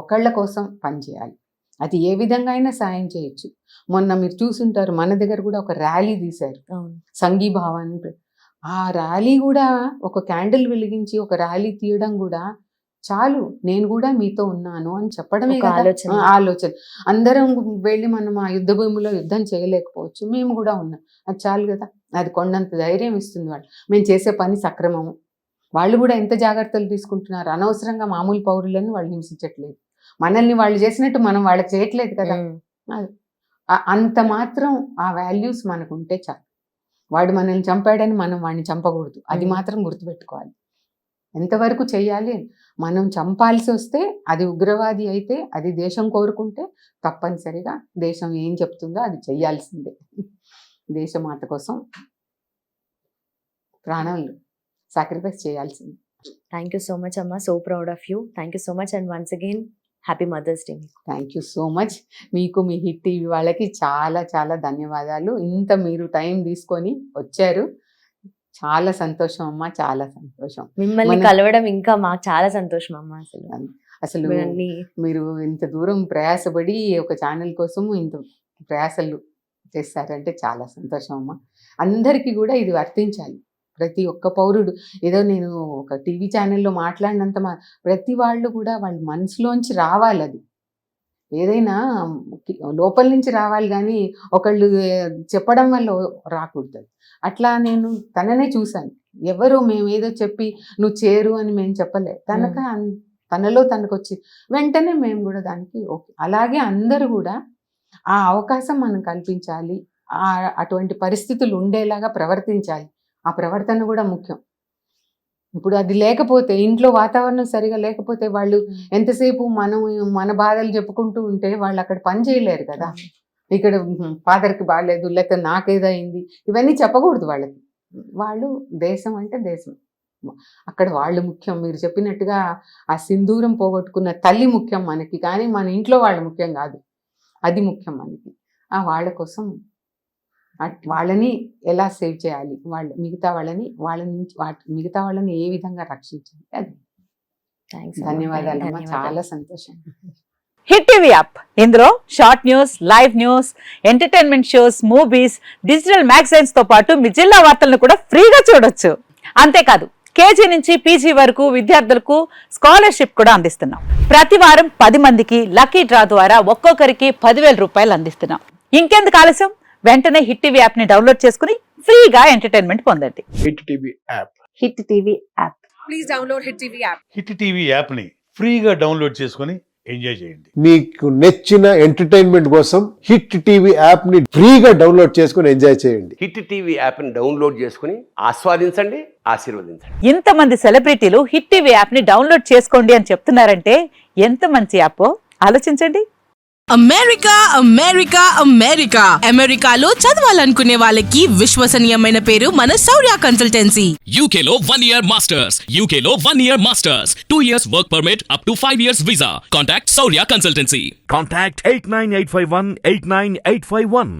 ఒకళ్ళ కోసం పనిచేయాలి. అది ఏ విధంగా అయినా సాయం చేయొచ్చు. మొన్న మీరు చూసుంటారు, మన దగ్గర కూడా ఒక ర్యాలీ తీశారు, సంఘీభావాన్ని. ఆ ర్యాలీ కూడా ఒక క్యాండిల్ వెలిగించి ఒక ర్యాలీ తీయడం కూడా చాలు, నేను కూడా మీతో ఉన్నాను అని చెప్పడమే ఒక కదా ఆలోచన. ఆలోచన. అందరం వెళ్ళి మనం ఆ యుద్ధ భూమిలో యుద్ధం చేయలేకపోవచ్చు, మేము కూడా ఉన్నాం, అది చాలు కదా. అది కొండంత ధైర్యం ఇస్తుంది. వాళ్ళు మేము చేసే పని సక్రమము. వాళ్ళు కూడా ఎంత జాగ్రత్తలు తీసుకుంటున్నారు. అనవసరంగా మామూలు పౌరులను వాళ్ళు హింసించట్లేదు. మనల్ని వాళ్ళు చేసినట్టు మనం వాళ్ళకి చేయట్లేదు కదా. అంత మాత్రం ఆ వాల్యూస్ మనకు ఉంటే చాలు. వాడు మనల్ని చంపాడని మనం వాడిని చంపకూడదు, అది మాత్రం గుర్తుపెట్టుకోవాలి. ఎంతవరకు చెయ్యాలి, మనం చంపాల్సి వస్తే అది ఉగ్రవాది అయితే, అది దేశం కోరుకుంటే తప్పనిసరిగా దేశం ఏం చెప్తుందో అది చెయ్యాల్సిందే. దేశమాత కోసం ప్రాణాలు సాక్రిఫైస్ చేయాల్సిందే. థ్యాంక్ యూ సో మచ్ అమ్మా, so proud of you. Thank you so much and once again happy mother's day. Thank you so much. మీకు, మీ హిట్ టీవీ వాళ్ళకి చాలా చాలా ధన్యవాదాలు. ఇంత మీరు టైం తీసుకొని వచ్చారు, చాలా సంతోషం అమ్మా, చాలా సంతోషం. మిమ్మల్ని కలవడం ఇంకా మాకు చాలా సంతోషం అమ్మా. అసలు మీరు ఇంత దూరం ప్రయాసపడి ఒక ఛానల్ కోసం ఇంత ప్రయాసలు చేస్తారంటే చాలా సంతోషం అమ్మా. అందరికీ కూడా ఇది వర్తించాలి. ప్రతి ఒక్క పౌరుడు, ఏదో నేను ఒక టీవీ ఛానల్లో మాట్లాడినంత ప్రతి వాళ్ళు కూడా వాళ్ళ మనసులోంచి రావాలి. అది ఏదైనా లోపల నుంచి రావాలి, కానీ ఒకళ్ళు చెప్పడం వల్ల రాకూడదు. అట్లా నేను తననే చూశాను. ఎవరు మేము ఏదో చెప్పి నువ్వు చేరు అని మేము చెప్పలే, తనలో తనకు వచ్చి వెంటనే మేము కూడా దానికి ఓకే. అలాగే అందరూ కూడా ఆ అవకాశం మనం కల్పించాలి, అటువంటి పరిస్థితులు ఉండేలాగా ప్రవర్తించాలి. ఆ ప్రవర్తన కూడా ముఖ్యం. ఇప్పుడు అది లేకపోతే, ఇంట్లో వాతావరణం సరిగా లేకపోతే వాళ్ళు ఎంతసేపు మన బాధలు చెప్పుకుంటూ ఉంటే వాళ్ళు అక్కడ పని చేయలేరు కదా. ఇక్కడ ఫాదర్కి బాగాలేదు, లేకపోతే నాకేదైంది, ఇవన్నీ చెప్పకూడదు వాళ్ళకి. వాళ్ళు దేశం అంటే దేశం, అక్కడ వాళ్ళు ముఖ్యం. మీరు చెప్పినట్టుగా ఆ సింధూరం పోగొట్టుకున్న తల్లి ముఖ్యం మనకి, కానీ మన ఇంట్లో వాళ్ళు ముఖ్యం కాదు. అది ముఖ్యం మనకి. ఆ వాళ్ళ కోసం వాళ్ళని ఎలా సేవ్ చేయాలి, మిగతా వాళ్ళని ఏ విధంగా రక్షించాలి, అది. ధన్యవాదాలు, చాలా సంతోషం. హిట్ టీవీ యాప్, ఇందులో short news, live news, entertainment shows, movies, digital magazines తో పాటు మీ జిల్లా వార్తలను కూడా ఫ్రీగా చూడొచ్చు. అంతేకాదు, కేజీ నుంచి పీజీ వరకు విద్యార్థులకు స్కాలర్షిప్ కూడా అందిస్తున్నాం. ప్రతి వారం 10 మందికి లక్కీ డ్రా ద్వారా ఒక్కొక్కరికి 10,000 రూపాయలు అందిస్తున్నాం. ఇంకెందుకు ఆలస్యం, వెంటనే హిట్ టీవీ యాప్ ని డౌన్లోడ్ చేసుకుని ఫ్రీగా ఎంటర్టైన్మెంట్ పొందండి. Hit TV app. Hit TV app. Please download hit TV app. Hit TV app ని ఫ్రీగా డౌన్లోడ్ చేసుకొని ఎంజాయ్ చేయండి. మీకు నచ్చిన ఎంటర్టైన్మెంట్ కోసం హిట్ టీవీ యాప్ ని ఫ్రీగా డౌన్లోడ్ చేసుకొని ఎంజాయ్ చేయండి. హిట్ టీవీ యాప్ ని డౌన్లోడ్ చేసుకుని ఆస్వాదించండి, ఆశీర్వదించండి. ఇంతమంది సెలబ్రిటీలు హిట్ టీవీ యాప్ ని డౌన్లోడ్ చేసుకోండి అని చెప్తున్నారంటే ఎంత మంచి యాప్ ఆలోచించండి. అమెరికా అమెరికా అమెరికా అమెరికాలో చదవాలనుకునే వాళ్ళకి విశ్వసనీయమైన పేరు మన శౌర్య కన్సల్టెన్సీ. UK లో 1 year masters. UK లో 1 year masters. 2 years work permit up to 5 years visa. Contact Saurya Consultancy. Contact 89851 89851.